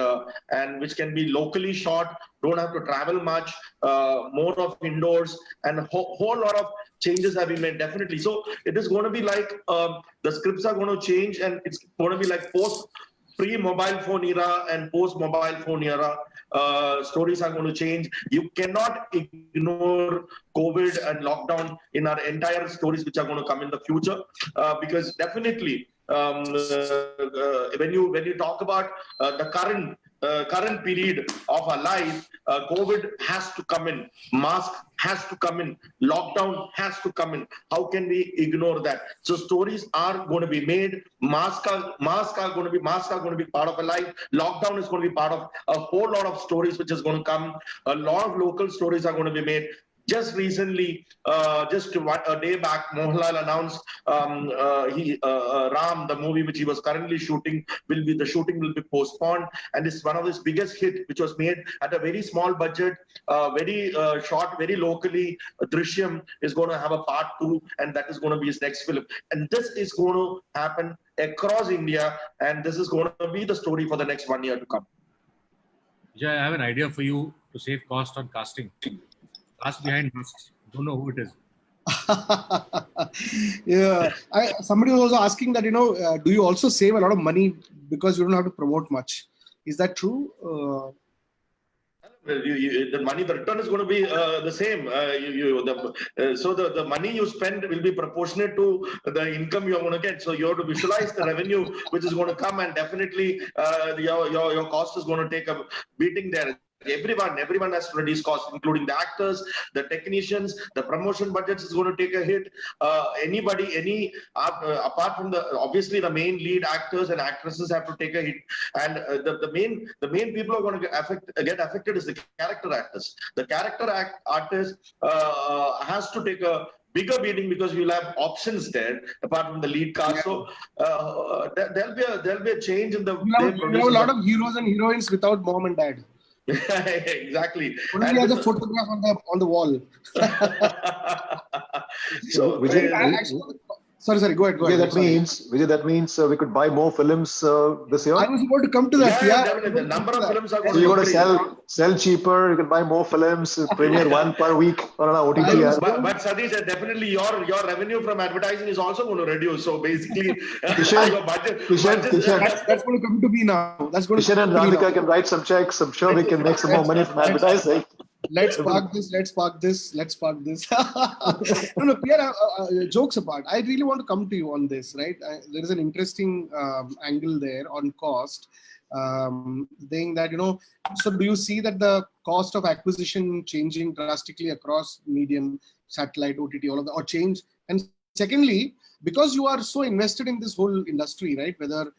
[SPEAKER 4] which can be locally shot. Don't have to travel much. More of indoors, and a whole lot of changes have been made, definitely. So it is going to be like the scripts are going to change, and it's going to be like post pre-mobile phone era and post-mobile phone era. Stories are going to change. You cannot ignore COVID and lockdown in our entire stories which are going to come in the future, because definitely when you talk about the current period of our life, COVID has to come in, mask has to come in, lockdown has to come in. How can we ignore that? So stories are going to be made. Masks are going to be part of a life. Lockdown is going to be part of a whole lot of stories which is going to come. A lot of local stories are going to be made. Just recently, just a day back, Mohanlal announced Ram, the movie which he was currently shooting, the shooting will be postponed, and it's one of his biggest hit, which was made at a very small budget, very short, very locally. Drishyam is going to have a part 2, and that is going to be his next film. And this is going to happen across India, and this is going to be the story for the next 1 year to come.
[SPEAKER 5] Yeah, I have an idea for you to save cost on casting. Cast behind masks. Don't know who it is.
[SPEAKER 3] Yeah, somebody was also asking that, do you also save a lot of money because you don't have to promote much? Is that true?
[SPEAKER 4] The money, the return is going to be the same. So the money you spend will be proportionate to the income you're going to get. So you have to visualize the revenue which is going to come, and definitely your cost is going to take a beating there. Everyone has to reduce costs, including the actors, the technicians. The promotion budgets is going to take a hit. Apart from obviously the main lead actors and actresses have to take a hit, and the main people who are going to get affected is the character actors. The character artist has to take a bigger beating because you'll have options there apart from the lead cast. So there'll be a change in the.
[SPEAKER 3] You have a lot of heroes and heroines without mom and dad.
[SPEAKER 4] Exactly.
[SPEAKER 3] Only as a photograph on the wall.
[SPEAKER 6] So, Vijay,
[SPEAKER 3] Sorry. Go ahead.
[SPEAKER 6] Vijay, that means we could buy more films this year.
[SPEAKER 3] I was about to come to that.
[SPEAKER 4] Yeah, definitely. The number of films are going
[SPEAKER 6] So
[SPEAKER 4] to
[SPEAKER 6] you're going to
[SPEAKER 4] increase.
[SPEAKER 6] sell cheaper. You can buy more films, premiere one per week on an OTT.
[SPEAKER 4] But Satish, definitely your revenue from advertising is also going to reduce. So basically,
[SPEAKER 6] Kishan,
[SPEAKER 4] your budget.
[SPEAKER 3] That's going to come to me now. That's going
[SPEAKER 6] Kishan
[SPEAKER 3] to
[SPEAKER 6] and
[SPEAKER 3] come to me now.
[SPEAKER 6] Radhika can write some checks. I'm sure we can make some more money from advertising.
[SPEAKER 3] Let's park this. No, Pierre, jokes apart, I really want to come to you on this, right? There is an interesting angle there on cost, saying that, so do you see that the cost of acquisition changing drastically across medium, satellite, OTT, all of that, or change? And secondly, because you are so invested in this whole industry, right? Whether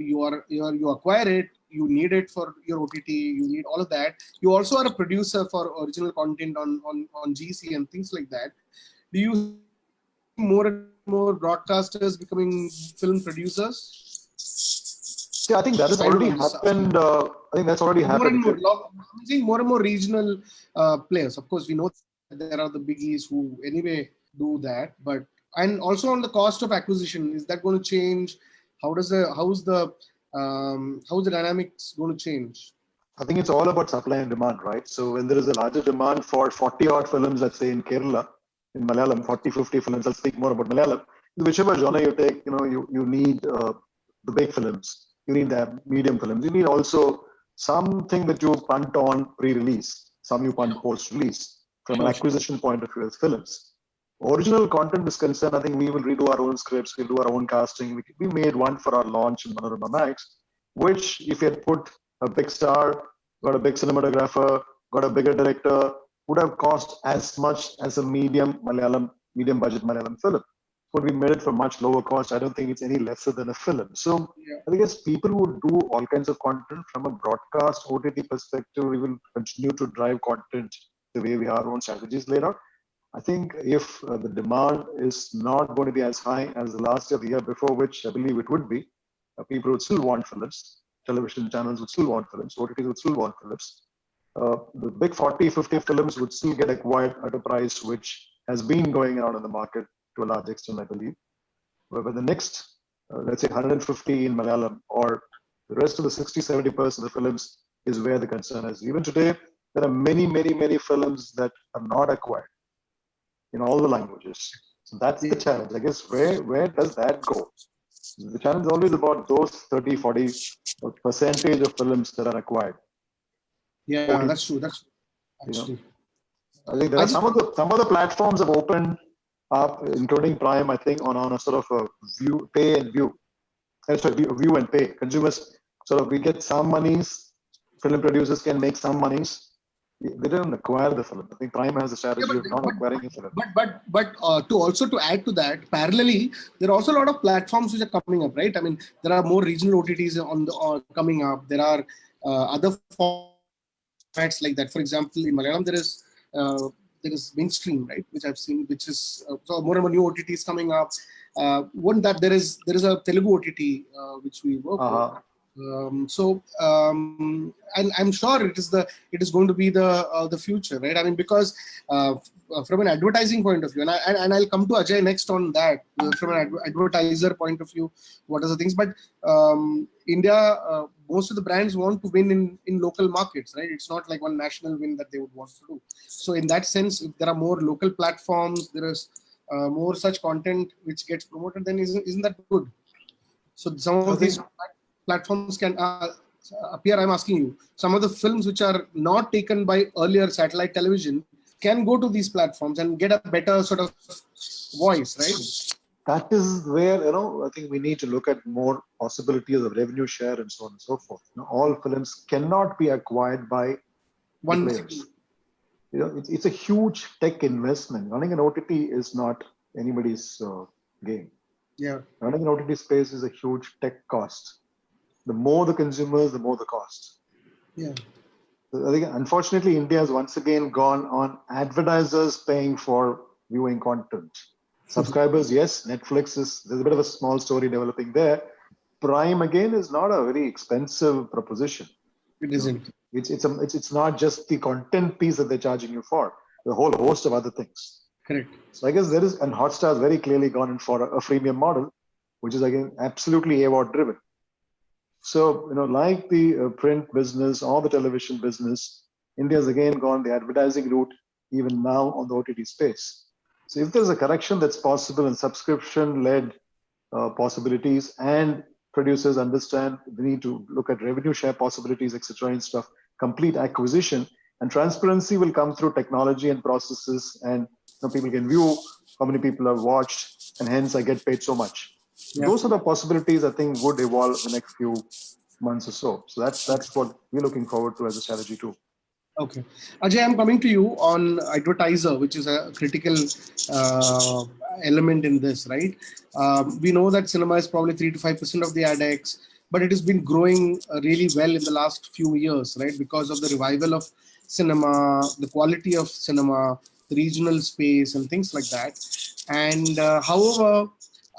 [SPEAKER 3] you acquire it, you need it for your OTT, you need all of that. You also are a producer for original content on GC and things like that. Do you see more and more broadcasters becoming film producers?
[SPEAKER 6] Yeah, I think that has already happened.
[SPEAKER 3] More and more. I'm seeing more and more regional players. Of course, we know that there are the biggies who anyway do that, and also on the cost of acquisition, is that going to change? How's the dynamics going to change?
[SPEAKER 6] I think it's all about supply and demand, right? So when there is a larger demand for 40 odd films, let's say in Kerala, in Malayalam, 40, 50 films, I'll speak more about Malayalam. Whichever genre you take, you need the big films, you need the medium films, you need also something that you punt on pre-release, some you punt post-release from an acquisition point of view as films. Original content is concerned, I think we will redo our own scripts, we'll do our own casting. We made one for our launch in Manorama Max, which if you had put a big star, got a big cinematographer, got a bigger director, would have cost as much as a medium budget Malayalam film. But we made it for much lower cost. I don't think it's any lesser than a film. So I guess people who do all kinds of content from a broadcast OTT perspective, we will continue to drive content the way we have our own strategies laid out. I think if the demand is not going to be as high as the last year, the year before, which I believe it would be, people would still want films. Television channels would still want films. OTTs would still want films. The big 40, 50 films would still get acquired at a price which has been going around in the market to a large extent, I believe. But the next, let's say 150 in Malayalam or the rest of the 60, 70% of the films is where the concern is. Even today, there are many, many, many films that are not acquired in all the languages. So that's the challenge. I guess where does that go? The challenge is always about those 30, 40 percentage of films that are acquired.
[SPEAKER 3] Yeah, that's true. Actually.
[SPEAKER 6] I think there are some of the platforms have opened up, including Prime, I think, on a sort of a view and pay. Consumers we get some monies, film producers can make some monies. They didn't acquire the film. I think Prime has a strategy of not acquiring a film.
[SPEAKER 3] But to add to that, parallelly, there are also a lot of platforms which are coming up, right? I mean, there are more regional OTTs coming up. There are other formats like that. For example, in Malayalam, there is mainstream, right, which I've seen, which is so more and more new OTTs coming up. One that there is a Telugu OTT which we work with. And I'm sure it is going to be the future, right? I mean, because from an advertising point of view, and I'll come to Ajay next on that. From an advertiser point of view, what are the things? But India, most of the brands want to win in local markets, right? It's not like one national win that they would want to do. So in that sense, if there are more local platforms, there is more such content which gets promoted, then isn't that good? So some of these platforms can appear. I'm asking you, some of the films which are not taken by earlier satellite television can go to these platforms and get a better sort of voice, right?
[SPEAKER 6] That is where I think we need to look at more possibilities of revenue share and so on and so forth. All films cannot be acquired by one players. It's a huge tech investment. Running an OTT is not anybody's game.
[SPEAKER 3] Yeah,
[SPEAKER 6] running an OTT space is a huge tech cost. The more the consumers, the more the cost.
[SPEAKER 3] Yeah.
[SPEAKER 6] I think unfortunately, India has once again gone on advertisers paying for viewing content. Subscribers, yes, there's a bit of a small story developing there. Prime again is not a very expensive proposition.
[SPEAKER 3] It isn't.
[SPEAKER 6] It's not just the content piece that they're charging you for. The whole host of other things.
[SPEAKER 3] Correct.
[SPEAKER 6] So I guess there is, and Hotstar has very clearly gone in for a freemium model, which is again absolutely AWOD driven. So, like the print business or the television business, India has again gone the advertising route, even now on the OTT space. So if there's a correction that's possible in subscription-led possibilities, and producers understand the need to look at revenue share possibilities, etc., and stuff, complete acquisition and transparency will come through technology and processes, and people can view how many people have watched, and hence I get paid so much. So those are the possibilities I think would evolve in the next few months or so. So that's what we're looking forward to as a strategy too.
[SPEAKER 3] Okay. Ajay, I'm coming to you on advertiser, which is a critical uh, element in this, right? We know that cinema is probably 3 to 5% of the AdX, but it has been growing really well in the last few years, right? Because of the revival of cinema, the quality of cinema, the regional space, and things like that. And however,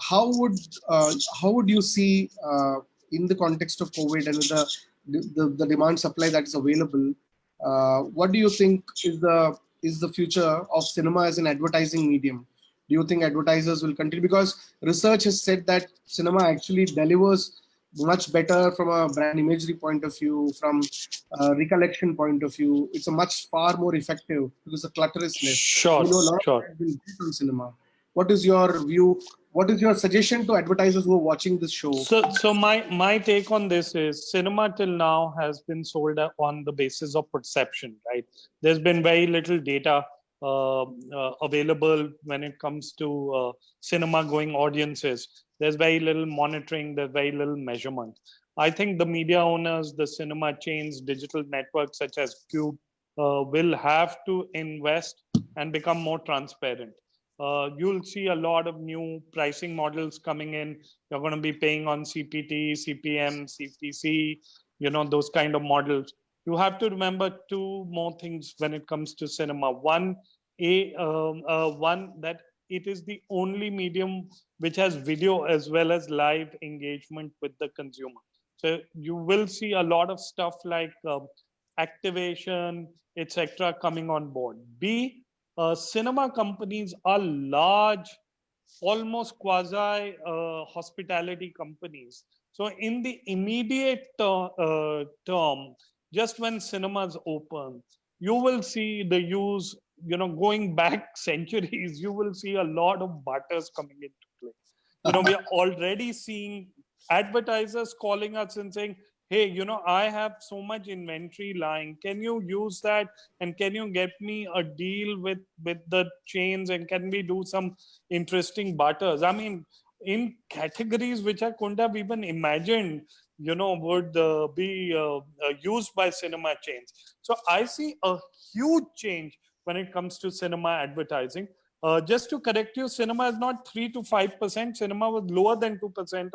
[SPEAKER 3] how would how would you see in the context of COVID and with the demand supply that is available? What do you think is the future of cinema as an advertising medium? Do you think advertisers will continue? Because research has said that cinema actually delivers much better from a brand imagery point of view, from a recollection point of view. It's a much far more effective because the clutter is less.
[SPEAKER 7] Sure,
[SPEAKER 3] We know a lot of
[SPEAKER 7] sure.
[SPEAKER 3] has been built on cinema. What is your view? What is your suggestion to advertisers who are watching this show?
[SPEAKER 7] So my take on this is cinema till now has been sold on the basis of perception, right? There's been very little data available when it comes to cinema going audiences. There's very little monitoring. There's very little measurement. I think the media owners, the cinema chains, digital networks such as Cube will have to invest and become more transparent. You'll see a lot of new pricing models coming in. You're going to be paying on CPT, CPM, CTC, those kind of models. You have to remember two more things when it comes to cinema. One, that it is the only medium which has video as well as live engagement with the consumer. So you will see a lot of stuff like activation, etc., coming on board. B, cinema companies are large, almost quasi hospitality companies. So in the immediate term, just when cinemas open, you will see the use, going back centuries, you will see a lot of butters coming into play. We are already seeing advertisers calling us and saying, hey, I have so much inventory lying. Can you use that? And can you get me a deal with the chains? And can we do some interesting butters? I mean, in categories which I couldn't have even imagined, would be used by cinema chains. So I see a huge change when it comes to cinema advertising. Just to correct you, cinema is not 3 to 5%. Cinema was lower than 2%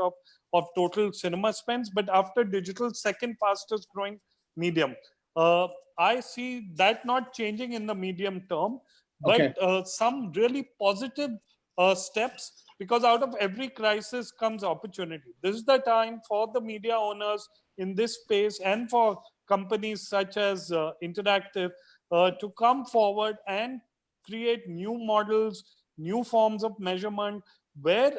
[SPEAKER 7] of total cinema spends, but after digital, second fastest growing medium. I see that not changing in the medium term, but some really positive steps, because out of every crisis comes opportunity. This is the time for the media owners in this space and for companies such as Interactive to come forward and create new models, new forms of measurement, where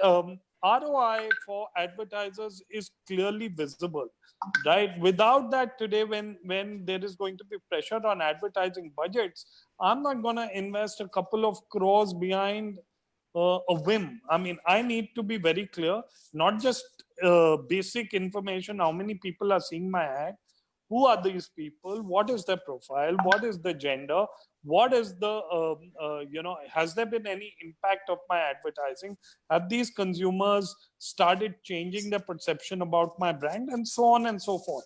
[SPEAKER 7] ROI for advertisers is clearly visible, right? Without that today, when there is going to be pressure on advertising budgets, I'm not going to invest a couple of crores behind a whim. I mean, I need to be very clear, not just basic information, how many people are seeing my ad, who are these people, what is their profile, what is the gender, what is the has there been any impact of my advertising, have these consumers started changing their perception about my brand, and so on and so forth.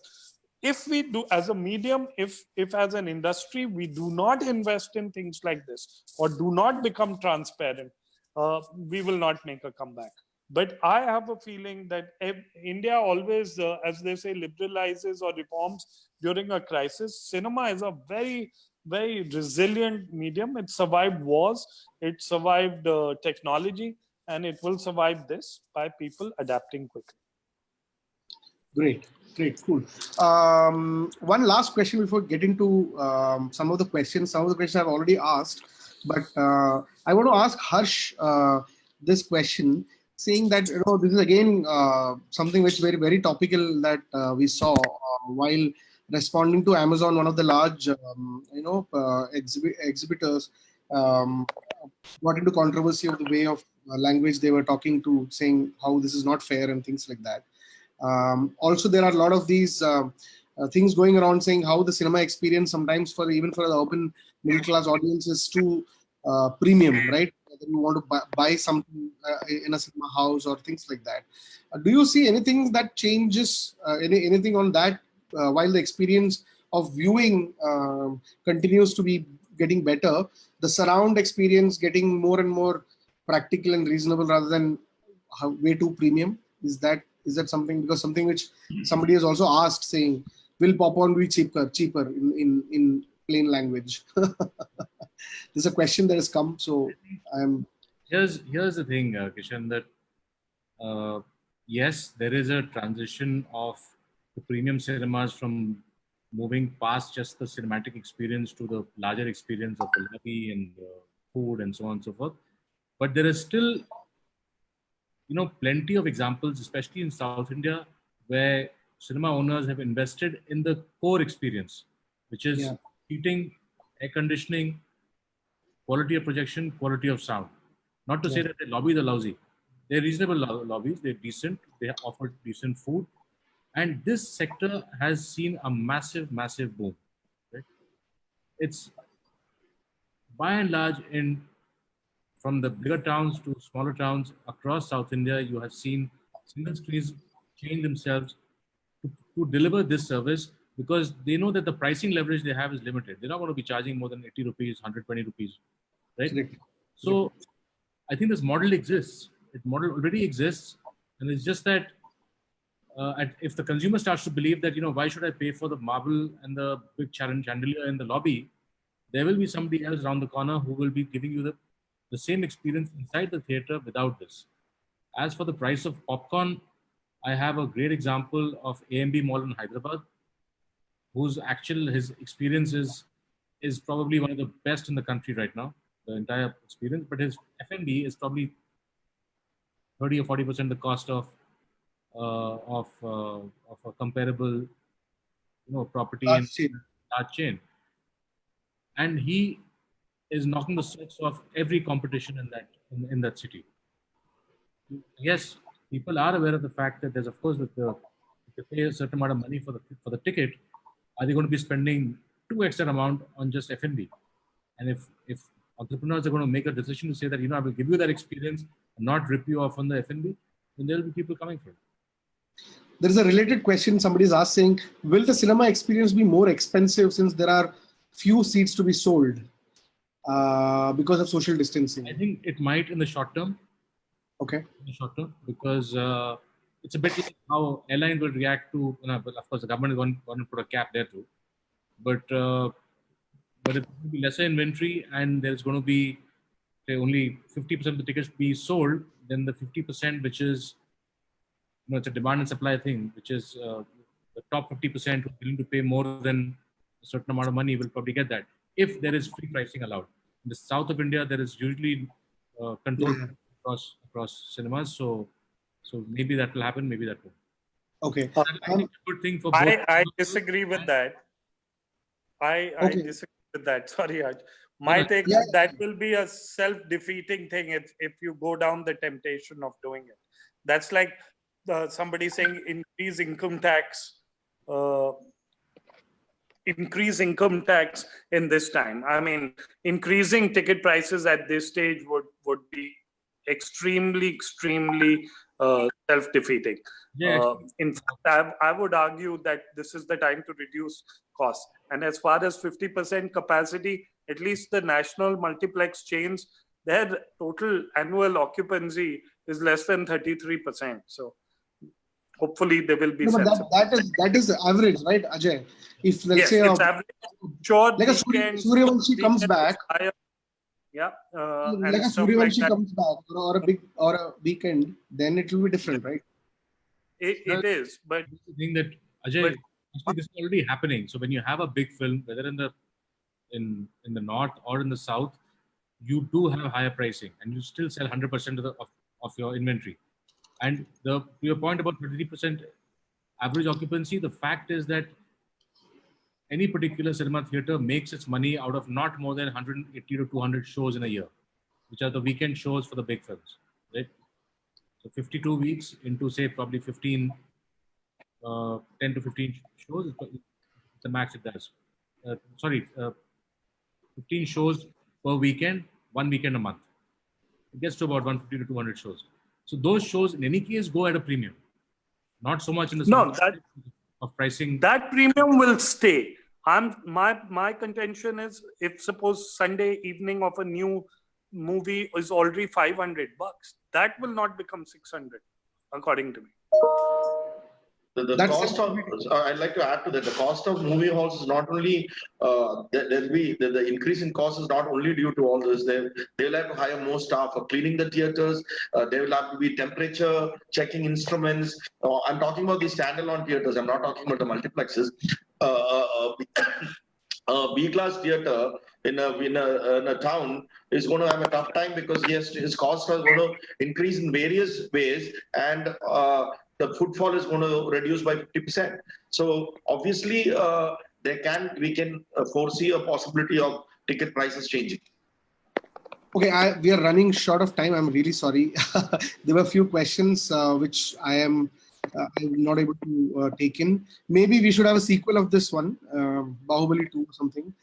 [SPEAKER 7] If we do as a medium, if as an industry we do not invest in things like this or do not become transparent, we will not make a comeback. But I have a feeling that India always, as they say, liberalizes or reforms during a crisis. Cinema is a very, very resilient medium. It survived wars, it survived technology, and it will survive this by people adapting quickly.
[SPEAKER 3] Great, cool. One last question before getting to some of the questions. Some of the questions I've already asked, but I want to ask Harsh this question, saying that this is again something which is very very topical that we saw while responding to Amazon, one of the large exhibitors got into controversy of the way of language they were talking to, saying how this is not fair and things like that. Also, there are a lot of these things going around saying how the cinema experience sometimes even for the urban middle class audience is too premium, right? Whether you want to buy something in a cinema house or things like that. Do you see anything that changes, anything on that while the experience of viewing continues to be getting better, the surround experience getting more and more practical and reasonable rather than way too premium? Is that something, because something which somebody has also asked, saying, will popcorn be cheaper in plain language? This is a question that has come, so I'm.
[SPEAKER 5] Here's the thing, Kishan, that yes, there is a transition of the premium cinemas from moving past just the cinematic experience to the larger experience of the lobby and food and so on and so forth. But there is still, plenty of examples, especially in South India, where cinema owners have invested in the core experience, which is heating, air conditioning, quality of projection, quality of sound. Not to say that the lobbies are lousy. They're reasonable lobbies. They're decent. They offer decent food. And this sector has seen a massive, massive boom. Right? It's by and large from the bigger towns to smaller towns across South India, you have seen single screens change themselves to deliver this service, because they know that the pricing leverage they have is limited. They're not going to be charging more than 80 rupees, 120 rupees, right?
[SPEAKER 3] Correct.
[SPEAKER 5] So I think this model exists. It model already exists, and it's just that if the consumer starts to believe that, why should I pay for the marble and the big chandelier in the lobby, there will be somebody else around the corner who will be giving you the same experience inside the theater without this. As for the price of popcorn, I have a great example of AMB Mall in Hyderabad, his experience is probably one of the best in the country right now, the entire experience. But his F&B is probably 30 or 40% the cost of a comparable, property in large chain, and he is knocking the socks off every competition in that city. Yes, people are aware of the fact that there's, of course, that if they pay a certain amount of money for the ticket, are they going to be spending 2x that amount on just F&B? And if entrepreneurs are going to make a decision to say that, I will give you that experience and not rip you off on the F&B, then there will be people coming for it.
[SPEAKER 3] There is a related question somebody is asked, saying, will the cinema experience be more expensive since there are few seats to be sold because of social distancing?
[SPEAKER 5] I think it might in the short term.
[SPEAKER 3] Okay.
[SPEAKER 5] In the short term, because it's a bit like how airlines will react to, but of course the government is going to put a cap there too. But if there will be lesser inventory and there's going to be, say, only 50% of the tickets be sold, then the 50%, which is, it's a demand and supply thing, which is the top 50% who are willing to pay more than a certain amount of money will probably get that, if there is free pricing allowed. In the south of India, there is usually control across cinemas, so maybe that will happen, maybe that won't.
[SPEAKER 3] Okay.
[SPEAKER 5] I think it's a good thing for both.
[SPEAKER 7] I disagree with that. I disagree with that. Sorry, Raj. My take is that will be a self-defeating thing if you go down the temptation of doing it. That's like somebody saying increase income tax in this time. I mean, increasing ticket prices at this stage would be extremely self-defeating. In fact, I would argue that this is the time to reduce costs. And as far as 50% capacity, at least the national multiplex chains, their total annual occupancy is less than 33%. So hopefully they will be sensible.
[SPEAKER 3] That is average, right, Ajay? If let's say
[SPEAKER 7] it's average. Sure,
[SPEAKER 3] like a Suryavanshi comes back.
[SPEAKER 7] Yeah,
[SPEAKER 3] like a Suryavanshi comes back, or a weekend, then it will be different, right?
[SPEAKER 7] It is, but
[SPEAKER 5] the thing that Ajay, actually, this is already happening. So when you have a big film, whether in the north or in the south, you do have higher pricing and you still sell 100% of your inventory. And to your point about 33% average occupancy, the fact is that any particular cinema theater makes its money out of not more than 180 to 200 shows in a year, which are the weekend shows for the big films, right? So 52 weeks into, say, probably 10 to 15 shows is the max it does. 15 shows per weekend, 1 weekend a month. It gets to about 150 to 200 shows. So those shows, in any case, go at a premium. Not so much in the
[SPEAKER 7] No,
[SPEAKER 5] of pricing.
[SPEAKER 7] that premium will stay. My contention is, if suppose Sunday evening of a new movie is already $500, that will not become 600, according to me.
[SPEAKER 4] The cost of, I'd like to add to that, the cost of movie halls is not only, there'll be, the increase in cost is not only due to all this. They'll have to hire more staff for cleaning the theaters. There will have to be temperature checking instruments. I'm talking about the standalone theaters. I'm not talking about the multiplexes. A B-class theater in a town is going to have a tough time because his costs are going to increase in various ways, and the footfall is going to reduce by 50%. So obviously, we can foresee a possibility of ticket prices changing.
[SPEAKER 3] Okay, we are running short of time. I'm really sorry. There were a few questions which I'm not able to take in. Maybe we should have a sequel of this one, Bahubali 2 or something.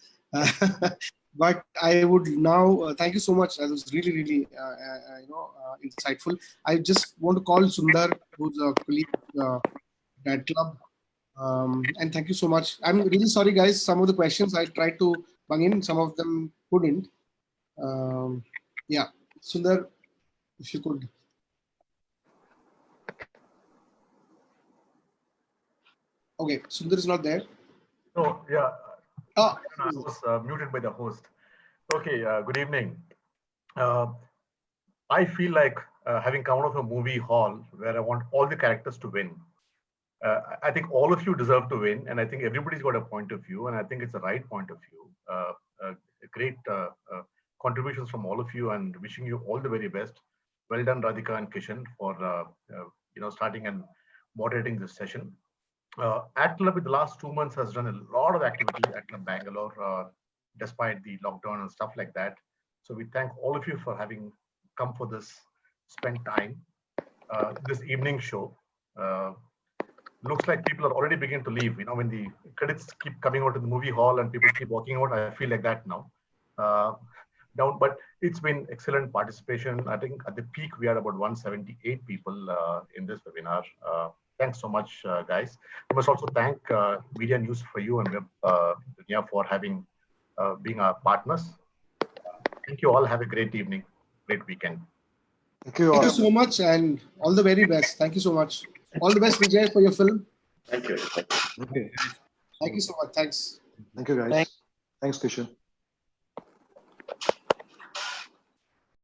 [SPEAKER 3] But I would now thank you so much. That was really, really, insightful. I just want to call Sundar, who's a colleague at Club. And thank you so much. I'm really sorry, guys. Some of the questions I tried to bung in, some of them couldn't. Yeah, Sundar, if you could. Okay, Sundar is not there.
[SPEAKER 8] Oh, yeah.
[SPEAKER 3] Oh,
[SPEAKER 8] I was muted by the host. Okay, good evening. I feel like having come out of a movie hall where I want all the characters to win. I think all of you deserve to win, and I think everybody's got a point of view, and I think it's the right point of view. Great contributions from all of you, and wishing you all the very best. Well done, Radhika and Kishan, for starting and moderating this session. At Club in the last 2 months has done a lot of activity at Club Bangalore, despite the lockdown and stuff like that. So we thank all of you for having come for this, spend time, this evening show. Looks like people are already beginning to leave. When the credits keep coming out in the movie hall and people keep walking out, I feel like that now. But it's been excellent participation. I think at the peak, we had about 178 people in this webinar. Thanks so much, guys. We must also thank Media News for you and for having being our partners. Thank you all. Have a great evening, great weekend.
[SPEAKER 6] Thank you all.
[SPEAKER 3] Thank you so much, and all the very best. Thank you so much. All the best, Vijay, for your film.
[SPEAKER 4] Thank you.
[SPEAKER 6] Okay.
[SPEAKER 3] Thank you so much. Thanks.
[SPEAKER 6] Thank you, guys. Thanks, Kishan.